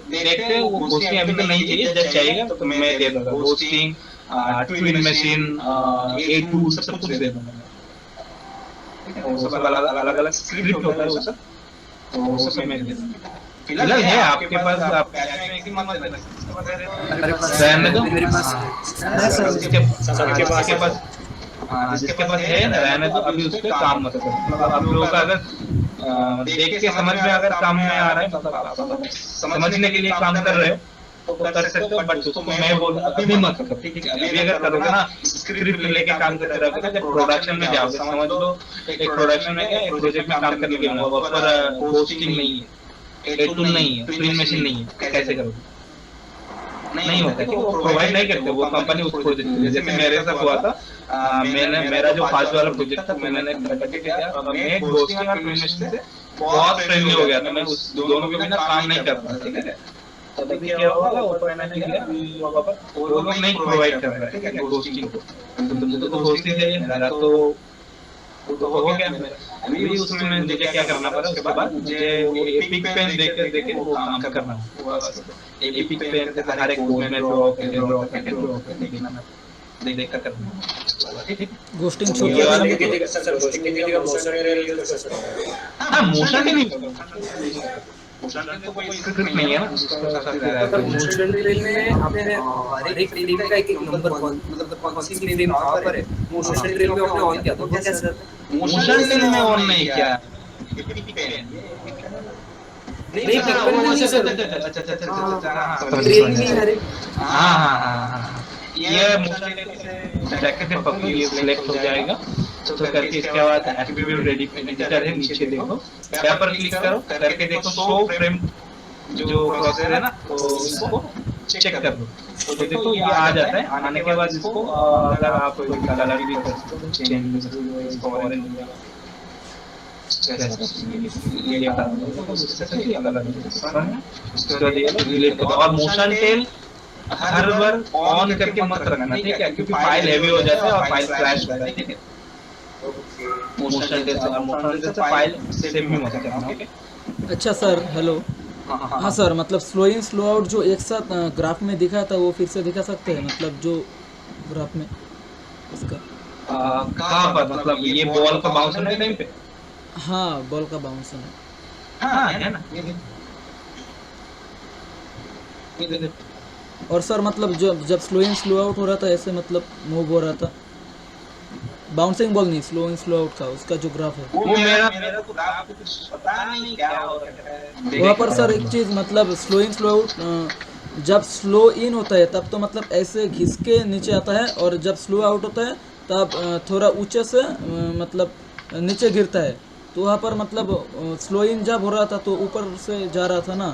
देखते हैं, वो होस्टिंग अभी तो नहीं चाहिए, जब चाहिएगा तो मैं दे दूंगा होस्टिंग, ट्विन मशीन, A2 सब कुछ दे दूंगा, ठीक है? वो सब अलग अलग स्क्रिप्ट होता है वो सब, तो वो सब मैं दे दूंगा। फिलहाल है आपके पास, आप रहने दो, जिसके पास है रहने दो, अभी उस पे काम मत करो। मतलब आप लोगों का अगर देख के समझ में अगर काम में आ रहा है, मतलब आप समझने के लिए काम कर रहे हो तो कर सकते हो, बट उसको मैं बोल अभी मत करो, ठीक है? अभी अगर करोगे ना, स्क्रिप्ट लेके काम करते रहोगे, जब प्रोडक्शन में जाओगे, समझ लो एक प्रोडक्शन में क्या, एक प्रोजेक्ट में काम करने के लिए वहाँ पर होस्टिंग नहीं है, A2 नहीं है, ट्विन मशीन नहीं है, कैसे करोगे? नहीं होता कि वो प्रोवाइड नहीं करते, वो कंपनी उसको देती है। जैसे मेरे साथ हुआ था, मेरा जो फास्ट वाला प्रोजेक्ट था, तो मैंने करके किया, और मैं होस्टिंग और ट्विन मशीन से बहुत फ्रेंडली हो गया था, मैं उस दोनों के बिना काम नहीं कर पाता, ठीक है? तभी क्या होगा, वो मैंने किया, वो लोग नहीं प्रोवाइड कर रहा है, ठीक है, होस्टिंग को। तुमसे तो होस्टिंग चाहिए, मेरा तो हो गया। अभी उसमें मुझे क्या करना पड़ा, उसके बाद मुझे वो एपिक पेन देके वो काम करना है। एपिक पेन से हर एक कोड में ड्रॉ करके देखना, देख कर करना, ठीक है? घोस्टिंग ये छोड़ वाला के किसी का सर होस्टिंग के लिए मोशन टेल यूज कर सकते हैं। हाँ, मोशन टेल तो कोई स्क्रिप्ट नहीं है ना, तो मोशन टेल में आपने हर एक फ्रेम का एक नंबर, मतलब कौन सी फ्रेम कहां पर है, मोशन टेल में आपने ऑन किया तो क्या कैसे? मोशन टेल में ऑन नहीं किया, नहीं हाँ, ये मोशन टेल से जाके से पब्लिक ये सिलेक्ट हो जाएगा, तो करके इसके बाद एट्रीब्यूट रेडी एडिटर है, नीचे देखो, यहाँ पर क्लिक करो, करके देखो शो फ्रेम जो प्रोसेस है ना, तो इसको चेक कर लो, तो देखो ये आ जाता है। आने के बाद इसको अगर आप कोई कलर भी कर सकते हो, चेंज कर सकते हो, इसको ऑरेंज हो जाएगा, ये कर दो, उससे अलग-अलग उसके बाद ये डिलीट करो। और मोशन टेल हर बार ऑन करके मत रखना, ठीक है? क्योंकि फाइल हेवी हो जाता है और फाइल क्रैश होता है, ठीक है? मोशन टेल से फाइल सेव भी मत करना, ठीक है? अच्छा सर, हेलो। हाँ सर, मतलब स्लो इन स्लो आउट जो एक साथ ग्राफ में दिखा था, वो फिर से दिखा सकते हैं, मतलब जो ग्राफ में इसका कहाँ पर, मतलब ये बॉल का बाउंस होने के टाइम पे? हाँ, बॉल का बाउंस है। हाँ है ना, ये और सर मतलब जब स्लो इन स्लो आउट हो रहा था, ऐसे मतलब मूव हो रहा था, बाउंसिंग बॉल नहीं, स्लो इन स्लो आउट था उसका जो ग्राफ है, वो मेरा तो ग्राफ कुछ पता नहीं क्या हो रहा है वहाँ पर सर। एक चीज़ मतलब स्लो इन स्लो आउट, जब स्लो इन होता है तब तो मतलब ऐसे घिस के नीचे आता है, और जब स्लो आउट होता है तब थोड़ा ऊंचे से मतलब नीचे गिरता है। तो वहाँ पर मतलब स्लो इन जब हो रहा था तो ऊपर से जा रहा था ना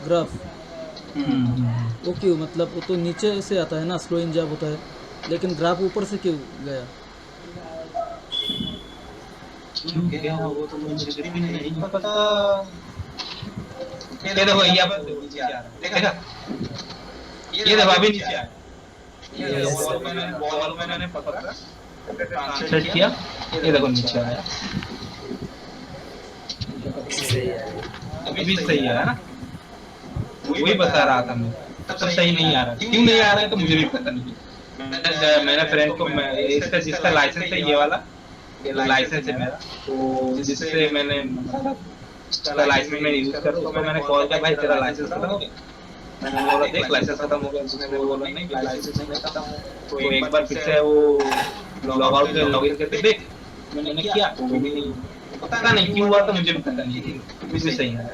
ग्राफ, वो क्यों, मतलब वो तो नीचे से आता है ना स्लो इन जब होता है, लेकिन ग्राफ ऊपर से क्यों गया? क्या वो तो मुझे भी नहीं पता। ये देखो यहाँ पर नीचे आ रहा है, देखा? ये देखो अभी नीचे आ रहा है। ये बॉल मैंने पकड़ा, ट्रांसलेट किया, ये देखो नीचे आया। अभी सही है ना? वही बता रहा था मैं, तब सही नहीं आ रहा। क्यों नहीं आ रहा है तो मुझे भी पता नहीं। मैंने फ्रेंड को इसका जिसका लाइसेंस है ये वाला, ये लाइसेंस है मेरा, तो जिससे मैंने उसका लाइसेंस में यूज कर, उसको मैंने कॉल किया, भाई तेरा लाइसेंस खत्म हो गया? मैंने बोला देख लाइसेंस खत्म हो गया। उसने बोला नहीं लाइसेंस नहीं खत्म हो। तो एक बार फिर से वो लॉग आउट कर लॉग इन करके देख, मैंने किया तो भी नहीं, पता नहीं क्यों हुआ, तो मुझे भी पता नहीं, मुझे सही है।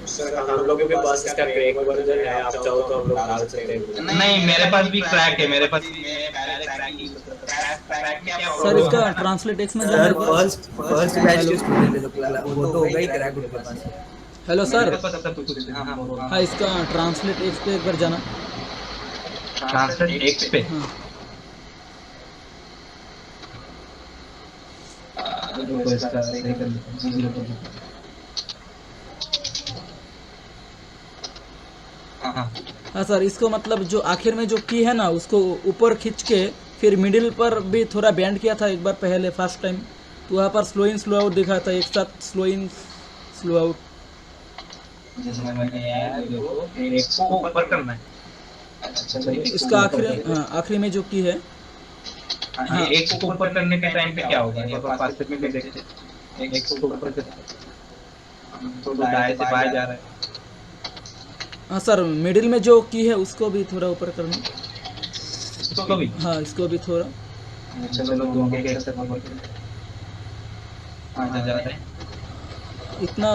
सर हम लोगों के पास इसका क्रैक वर्जन है, आप चाहो तो हम लोग डाल सकते हैं। नहीं मेरे पास भी क्रैक है, मेरे पास सर इसका ट्रांसलेट एक्स में जाना सर होगा। फर्स्ट बैच के स्टूडेंट है तो वो तो हो गई क्रैक उनके पास। हेलो सर, हाँ हाँ इसका ट्रांसलेट एक्स पे एक बार जाना। ट्रांसलेट एक्स पे हाँ देखो इसका सही कर देता हूं, 0 कर देता हूं। हाँ सर, इसको मतलब जो आखिर में जो की है ना उसको ऊपर खींच के फिर मिडिल पर भी थोड़ा बैंड किया था एक बार पहले फर्स्ट टाइम, तो वहाँ पर स्लो इन स्लो आउट दिखा था, एक साथ स्लो इन स्लो आउट। जैसे मैंने देखो एक्स को ऊपर करना है। अच्छा इसका आखिरी में जो की है, हाँ एक्स को ऊपर करने के टाइम पे क्या होगा, ये 5 सेकंड में देखते हैं। एक्स को ऊपर करते तो दाएं से बाएं जा रहा है। हाँ सर, मिडिल में जो की है उसको भी थोड़ा ऊपर करना। इसको भी, हाँ इसको भी थोड़ा। चलो दोनों के एक साथ ऊपर जा रहे हैं। इतना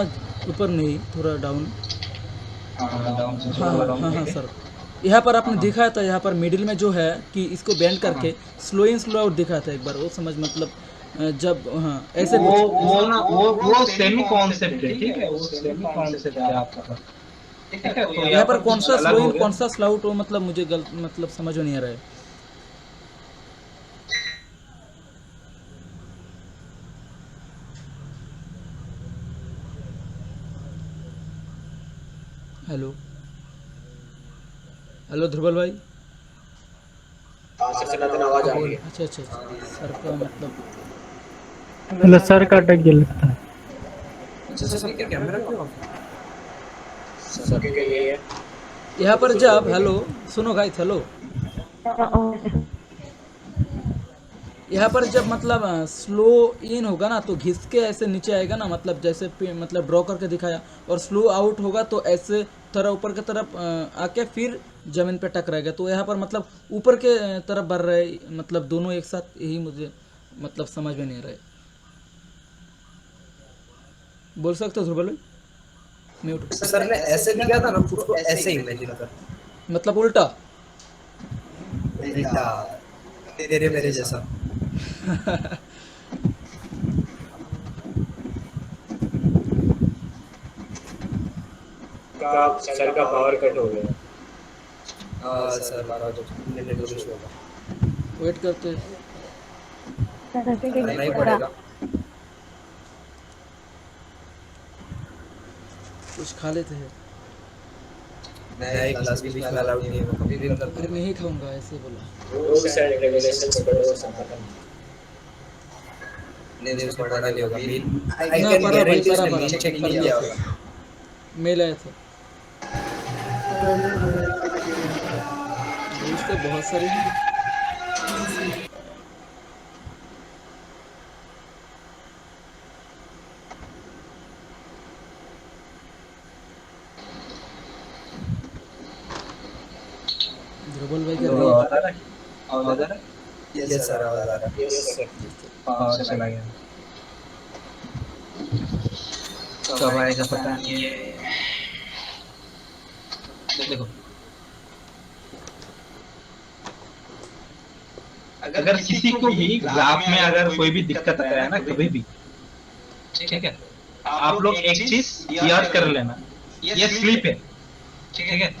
ऊपर नहीं, थोड़ा डाउन। डाउन से हाँ हाँ हाँ हाँ सर, यहाँ पर आपने दिखाया था, यहाँ पर मिडिल में जो है कि इसको बैंड करके स्लो इन स्लो आउट दिखाया था एक बार, वो समझ मतलब जब हाँ ऐसे वो ना वो सेमी कॉन्सेप्ट है, ठीक है, वो सेमी कॉन्सेप्ट है आपका, ठीक है। तो यहाँ पर कौन सा अलग स्लो हो इन गया। कौन सा स्लो आउट, वो मतलब मुझे गलत मतलब समझ में नहीं आ रहा है। हेलो हेलो ध्रुवल भाई। सनातन आवाज आ रही है। अच्छा अच्छा अच्छा, सर का मतलब मतलब सर का अटक गया लगता है। अच्छा सर क्या कैमरा क्यों ऑफ? सबके लिए यहाँ पर जब हेलो सुनो गाइस, हेलो यहाँ पर जब मतलब स्लो इन होगा ना तो घिस के ऐसे नीचे आएगा ना, मतलब जैसे मतलब ड्रॉ करके दिखाया, और स्लो आउट होगा तो ऐसे थोड़ा ऊपर की तरफ आके फिर जमीन पे टकराएगा। तो यहाँ पर मतलब ऊपर के तरफ बढ़ रहा है, मतलब दोनों एक साथ, यही मुझे मतलब समझ में नहीं आ रहा है। बोल सकते हो ध्रुवल भाई? म्यूट। सर ने ऐसे लिखा था ना, उसको ऐसे इमेजिन कर, मतलब उल्टा। बेटा तेरे मेरे जैसा। सर का पावर कट हो गया। सर बारा जो निर्देश होगा वेट करते हैं। करना ही पड़ेगा। कुछ खा लेते हैं। मैं क्लास के बीच में अलाउड नहीं है, कभी भी अंदर अरे मैं ही खाऊंगा, ऐसे बोला। रूल्स एंड रेगुलेशंस पढ़ो सनातन। नहीं उसको पढ़ा नहीं होगा। ना, आई कैन पढ़ा भाई, गारंटी पढ़ा, उसने पढ़ा, मेल चेक पढ़ा। नहीं किया होगा। मेल आया था, रूल्स तो बहुत सारे हैं। ध्रुवल भाई का नहीं। आवाज आ रहा है? यस सर आवाज आ रहा है। Yes sir. और चला गया, कब आएगा पता नहीं है। देखो अगर किसी को भी ग्राफ में अगर कोई भी दिक्कत आता है ना कभी भी, ठीक है, आप लोग एक चीज याद कर लेना, ये स्लिप है, ठीक है।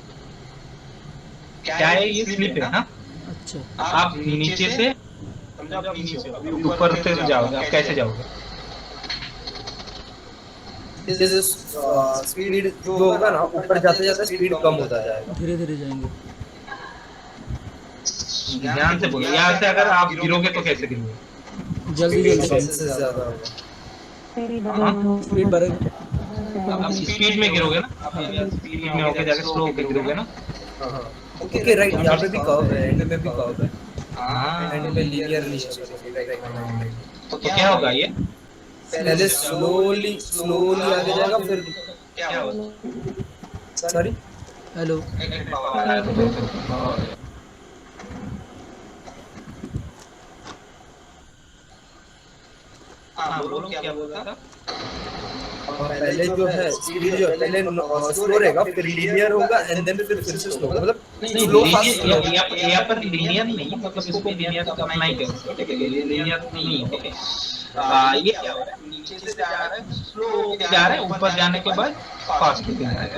क्या है ये स्लिप है, हाँ। अच्छा आप नीचे से ऊपर से जाओगे, आप कैसे जाओगे? स्पीड जो होगा ना ऊपर जाते जाते स्पीड कम होता जाएगा। धीरे धीरे जाएंगे। ध्यान से बोलो, यहाँ से अगर आप गिरोगे तो कैसे गिरोगे? जल्दी जल्दी से ज्यादा होगा। स्पीड बढ़ेगा। आप स्पीड में गिरोगे ना, आप स्पीड में होके जाके स्लो होके गिरोगे ना। ओके राइट, यहाँ पे भी कर्व है, एंड में भी कर्व है, हाँ, एंड में लीनियर नहीं है। तो क्या होगा ये? पहले स्लोली स्लोली आगे जाएगा, फिर क्या होगा? Sorry hello. हाँ बोलो, क्या बोल रहा था? पहले जो है स्पीड जो पहले स्लो रहेगा, फिर लीनियर होगा, एंड देन फिर से स्लो, मतलब स्लो फास्ट स्लो। यहाँ पर लीनियर नहीं, मतलब इसको लीनियर तो करना ही करेगा, ठीक है? लीनियर नहीं है, ठीक है? ये क्या हो रहा है? नीचे से जा रहा है, स्लो जा रहा है, ऊपर जाने के बाद फास्ट हो जाएगा।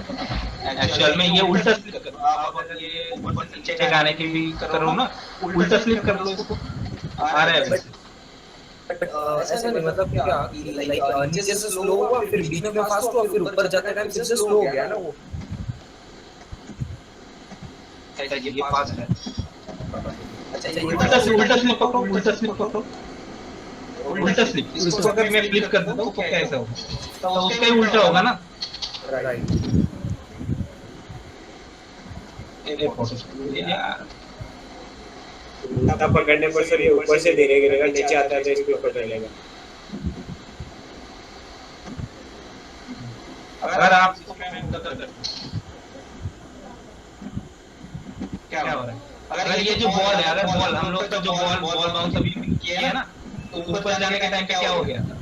एक्चुअल में ये उल्टा स्लिप करो, आप अगर ये ऊपर से नीचे जाने की भी करो ना, उल्टा स्लिप कर लो इसको, आ रहा है वैसे। ऐसा नहीं, मतलब क्या लाइक नीचे से स्लो हुआ, फिर बीच में फास्ट हुआ, फिर ऊपर जाते टाइम फिर से स्लो हो गया ना वो। ऐसा ये फास्ट है। अच्छा उल्टा स्लिप पकड़ो, उल्टा स्लिप पकड़ो, उल्टा स्लिप। इसको अगर मैं फ्लिप कर दूं तो कैसा होगा? तो उसका ही उल्टा होगा ना। राइट। यार तब पकड़ने पर सर ये ऊपर से धीरे गिरेगा, नीचे आता है तो इसके ऊपर चलेगा। अगर आप क्या हो रहा है? अगर ये जो बॉल है, अगर बॉल हम लोग का जो बॉल बाउंस अभी किया है ना, तो ऊपर जाने के टाइम पे क्या हो गया था?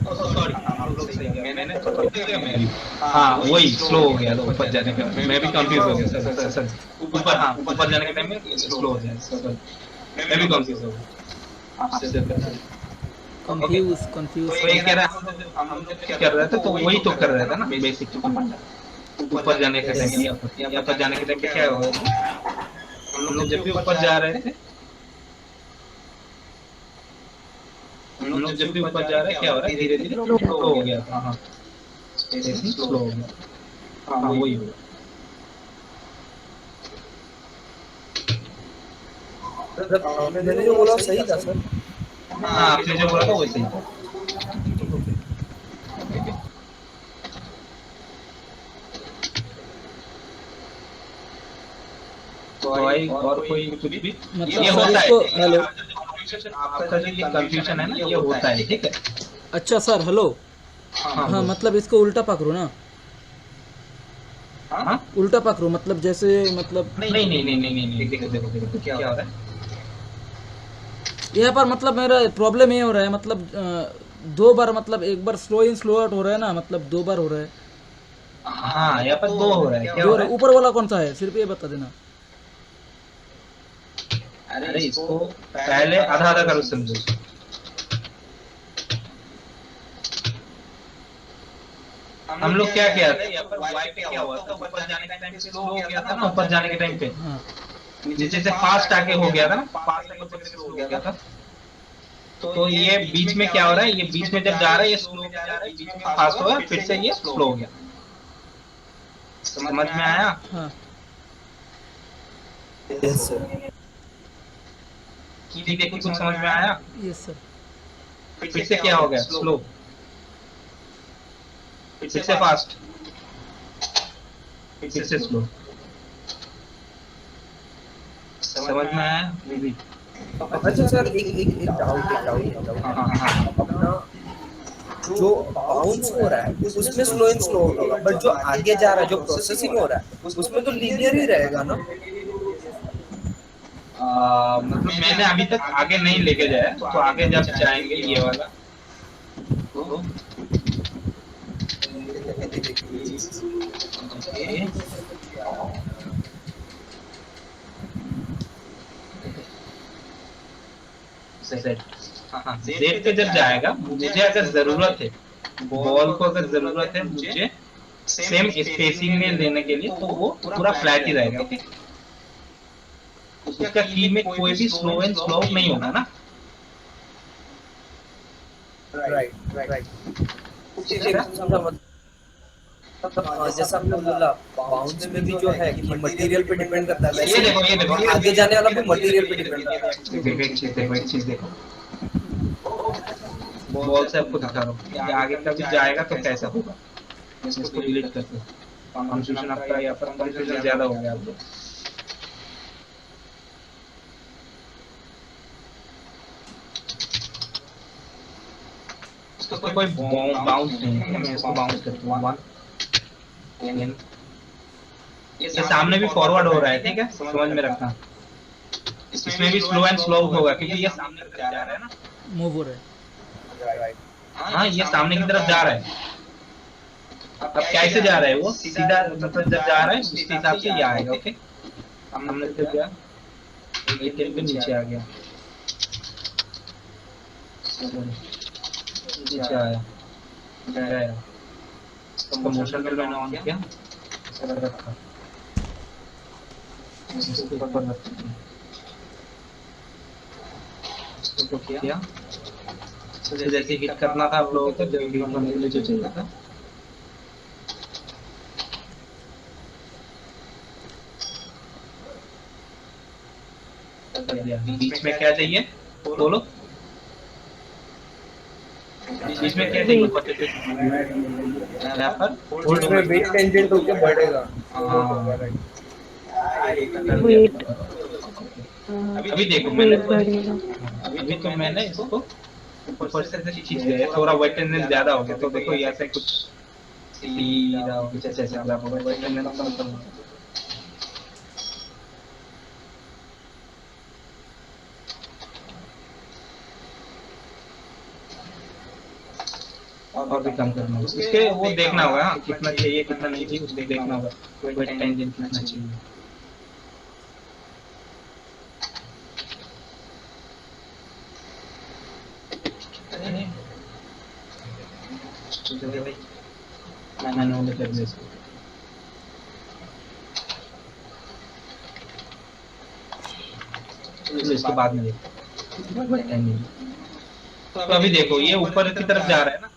सॉरी, हम लोग सही है, मैंने हाँ वही स्लो हो गया था ऊपर जाने के। मैं भी कंफ्यूज हो गया सर। ऊपर, हाँ ऊपर जाने के टाइम में स्लो हो जाए, मैं भी कंफ्यूज हो गया। कंफ्यूज। तो ये कह रहा है हम लोग क्या कर रहे थे, तो वही तो कर रहे थे ना बेसिक। ऊपर जाने के टाइम, यहाँ पर जाने के टाइम पे क्या हो रहा था? हम लोग जब भी ऊपर जा रहे थे, हम लोग जब भी ऊपर जा रहे हैं, क्या हो रहा है? धीरे धीरे स्लो हो गया था। हाँ स्लो हो गया। हाँ वही हो। मैंने जो बोला सही था सर। हाँ आपने जो बोला था वही सही था। तो भाई और कोई कुछ भी मतलब ये सर होता इसको है। हेलो। आपका जो ये कंफ्यूजन है ना, ये होता है, ठीक है? अच्छा सर हेलो। हाँ हाँ मतलब इसको उल्टा पकड़ो ना, हाँ उल्टा पकड़ो, मतलब जैसे मतलब नहीं, देखो क्या हो रहा है? यहाँ पर मतलब मेरा प्रॉब्लम ये हो रहा है, मतलब दो बार, मतलब एक बार स्लो इन स्लो आउट हो रहा है ना, मतलब दो बार हो रहा है। हाँ यहाँ पर दो हो रहा है। क्या दो हो रहा है? ऊपर वाला कौन सा है, सिर्फ ये बता देना। अरे इसको पहले आधा आधा करो, समझो। हम लोग क्या किया था, यहाँ पर वाई पे क्या हुआ था? ऊपर जाने के टाइम पे स्लो हो गया था ना, ऊपर जाने के टाइम पे हाँ जैसे फास्ट आके हो गया था ना, फास्ट आके ऊपर स्लो हो गया था। तो ये बीच में क्या हो रहा है? ये बीच में जब जा रहा है ये स्लो जा रहा है, बीच में फास्ट हो गया, फिर से ये स्लो हो गया। समझ में आया? हाँ यस सर। ठीक है, कुछ समझ में आया? Yes sir. फिर से क्या हो गया? स्लो, फिर से फास्ट, फिर से स्लो। समझ में आया? अच्छा सर एक डाउट हाँ अपना जो बाउंस हो रहा है उसमें स्लो एंड स्लो होगा, बट जो आगे जा रहा है, जो प्रोसेसिंग हो रहा है, उसमें तो लीनियर ही रहेगा ना। मतलब मैंने अभी तक आगे नहीं लेके जाया, तो आगे जब जाएंगे ये वाला तो जेड पे जब जाएगा, मुझे अगर जरूरत है बॉल को, अगर जरूरत है मुझे सेम स्पेसिंग में लेने के लिए, तो वो पूरा फ्लैट ही रहेगा। ओके, उसका की में कोई भी स्लो एंड स्लो आउट नहीं होगा ना। राइट जैसा आपने बोला बाउंस में भी जो है कि मटेरियल पे डिपेंड करता है, ये देखो वैसे आगे जाने वाला भी मटेरियल पे डिपेंड करता है। देखो एक चीज देखो, बॉल से आपको दिखा रहा हूँ, ये आगे कभी जाएगा तो कैसा होगा। इसको डिलीट करते हैं, कंफ्यूजन आपका यहाँ पर कंफ्यूजन ज्यादा हो गया आपको। इसको कोई बाउंस नहीं है, मैं इसको बाउंस करता हूँ 1। ये सामने भी फॉरवर्ड हो रहा है, ठीक है, समझ में रखना। इसमें भी स्लो एंड स्लो होगा क्योंकि ये सामने की तरफ जा रहा है ना, मूव हो रहा है। हाँ ये सामने की तरफ जा रहा है। अब कैसे जा रहा है वो, सीधा मतलब जब जा रहा है उस हिसाब से ये आएगा। ओके, हमने तो क्या ये टेल पे नीचे आ गया, नीचे आया, इसका मोशन में मैंने ऑन किया, रखा, इसको ऊपर रखा, इसको किया, जैसे हिट करना था आप लोगों को, जब हिट होने के लिए जो चाहिए था। बीच में क्या चाहिए बोलो, बीच में क्या चाहिए, यहाँ पर उसमें वेट टेंजेंट होके बढ़ेगा। वेट अभी देखो मैंने अभी तो मैंने इसको ऊपर से खींच दिया, थोड़ा वेट टेंजेंट ज्यादा हो गया, तो देखो ये ऐसे कुछ सीधा हो गया, जैसे खराब हो गया, वेट टेंजेंट कम कम। और भी कम करना होगा, उसके वो देखना होगा कितना चाहिए कितना नहीं चाहिए, उसको देखना होगा वेट टेंजेंट कितना चाहिए। मैंने वो कर दिया इसको, इसके बाद में देखो। तो अभी देखो ये ऊपर की तरफ जा रहा है ना,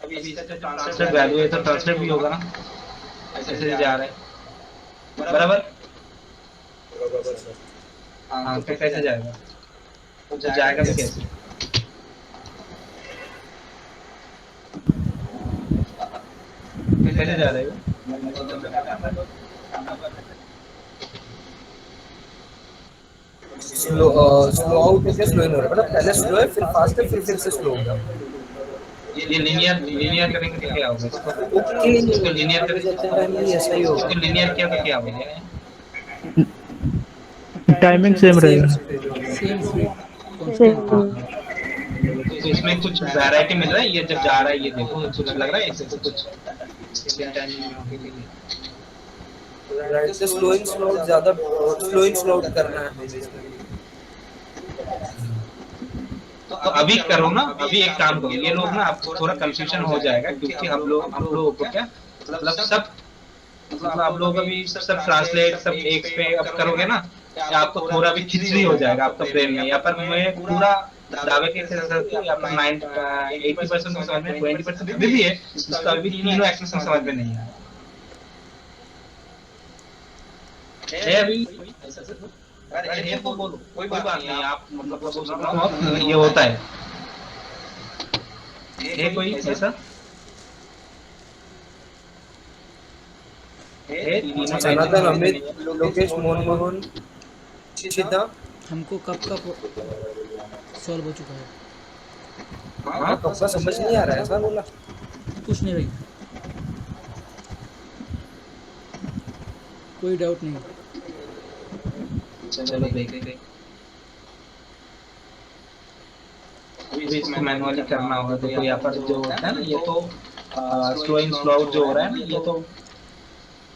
अभी इसका जो ट्रांसलेट वैल्यू है तो ट्रांसलेट भी होगा ना, ऐसे जा रहा है बराबर। हाँ तो कैसे जाएगा, तो जाएगा तो कैसे, कैसे जा रहा है स्लो आउट होके स्लो इन हो रहा है, मतलब पहले स्लो है फिर फास्ट है फिर से स्लो होगा। ये लीनियर करेंगे तो क्या होगा, ओके इसको लीनियर करेंगे, ऐसा ही होगा, इसको लीनियर किया तो क्या होगा, टाइमिंग सेम रहेगा। सेम तो इसमें कुछ वैरायटी मिल रहा है, ये जब जा रहा है ये देखो कुछ लग रहा है ऐसे कुछ राइट से स्लो इन स्लो आउट ज्यादा स्लो इन स्लो आउट करना है। तो अभी करो ना, अभी एक काम करो, ये लोग ना आपको थोड़ा कंफ्यूजन हो जाएगा क्योंकि हम लोगों को क्या मतलब सब मतलब आप लोग अभी सब ट्रांसलेट सब एक पे अब करोगे ना, आपको थोड़ा भी खिचड़ी हो जाएगा आपका ब्रेन में। यहाँ पर मैं पूरा दावे के साथ यहाँ पर 80% समझ में, 20% अभी भी है, इसका अभी तीनों एक्शन समझ में नहीं आया है अभी। अरे ये तो बोलो कोई बात नहीं, आप मतलब ये होता है ये कोई ऐसा सनातन, अमित, लोकेश, मोहन, चिदा। हमको कब सॉल्व हो चुका है। हाँ कब का समझ नहीं आ रहा है, ऐसा बोला कुछ नहीं भाई, कोई डाउट नहीं। चलो देखते अभी इसमें मैनुअली करना होगा। तो यहाँ पर जो होता है ना, ये तो स्लो इन स्लो आउट जो हो रहा है ना, ये तो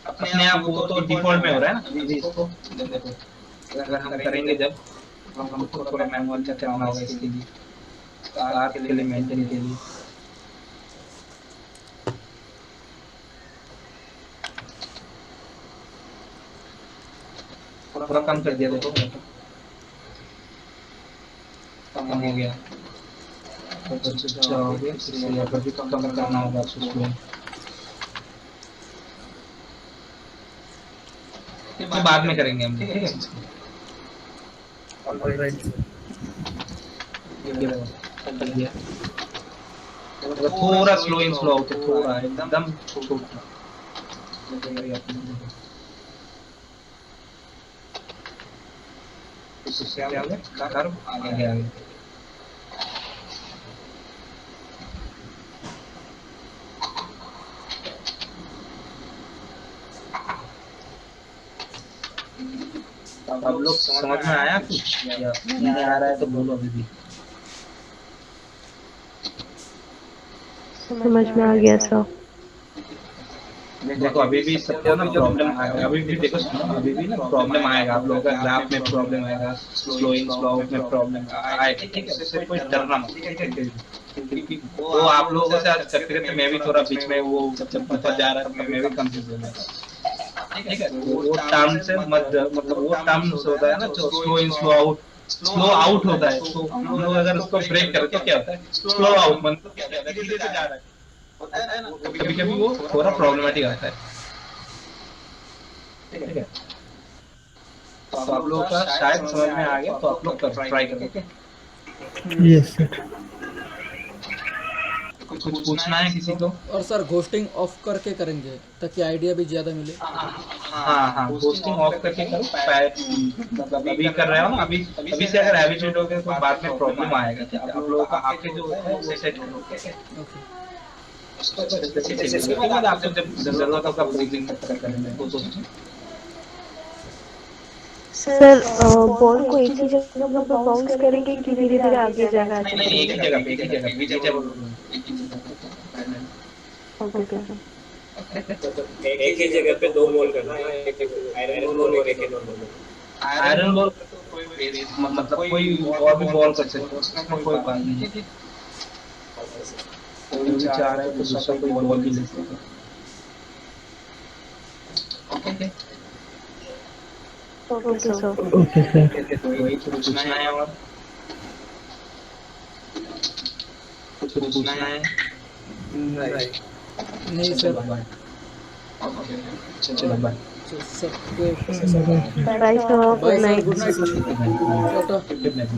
अपने आप वो तो डिफॉल्ट में हो रहा है ना। अभी इसको अगर हम करेंगे जब हमको थोड़ा मैनुअल का करना होगा इसके लिए, कार के लिए मेंटेन के लिए। थोड़ा कम कर दिया, देखो कम हो गया। 25 जाओगे इसलिए यहाँ पर भी कम करना होगा उसको। ये बाद में करेंगे हम, ठीक है। ऑलराइट ये कर दिया। थोड़ा स्लो इन स्लो आउट, थोड़ा एकदम छोटा। उससे आगे कर्व आगे आगे। अब लोग समझ में आया कुछ या नहीं आ रहा है तो बोलो अभी भी। समझ में आ गया सर। देखो अभी भी सबको ना प्रॉब्लम आएगा, अभी भी देखो सुनो, अभी भी ना प्रॉब्लम आएगा आप लोगों का, ग्राफ में प्रॉब्लम आएगा, स्लो इन स्लो आउट में प्रॉब्लम आएगा, ठीक है। उससे कोई डरना मत, ठीक है। वो आप लोगों से आज करते करते मैं भी थोड़ा बीच में वो जब ऊपर जा रहा था मैं भी कंफ्यूज हो गया, ठीक है। वो टर्म से मत, मतलब वो टर्म होता है ना जो स्लो इन स्लो आउट होता है, तो हम लोग अगर उसको ब्रेक करें तो क्या होता है, स्लो आउट मतलब क्या होता है, धीरे धीरे जा रहा है, कभी कभी वो थोड़ा प्रॉब्लमेटिक आता है, ठीक है। तो आप लोगों का शायद समझ में आ गया, तो आप लोग ट्राई करो, ठीक है। Yes sir. कुछ पूछना है किसी को? और सर घोस्टिंग ऑफ करके करेंगे ताकि आइडिया भी ज़्यादा मिले। हाँ, पोस्टिंग ऑफ करके करो, मतलब अभी कर रहे हो ना, अभी से अगर हैबिचुएट हो गए तो बाद में प्रॉब्लम आएगा, ठीक है। आप लोगों का आगे जो है वो सेट हो, ठीक है। ओके उसके बाद आपको जब जरूरत होगा ब्रीदिंग करने को तो सर बॉल को एक ही जगह पर बाउंस करेंगे कि धीरे धीरे आगे जाएगा? नहीं, एक ही जगह ओके सर। एक ही जगह पे 2 बॉल करना है, एक आयरन बॉल और एक नॉर्मल। आयरन बॉल मतलब कोई और भी बॉल कर सकते हो, उसमें कोई बात नहीं है। कोई चाह रहा है तो दूसरा कोई बॉल भी ले सकते हो, okay. Okay sir. Okay sir. वही पूछना है और कुछ पूछना है? नहीं सर। चलो बाय। सबको bye sir, bye good sir, night. Good night. Tata. Good night.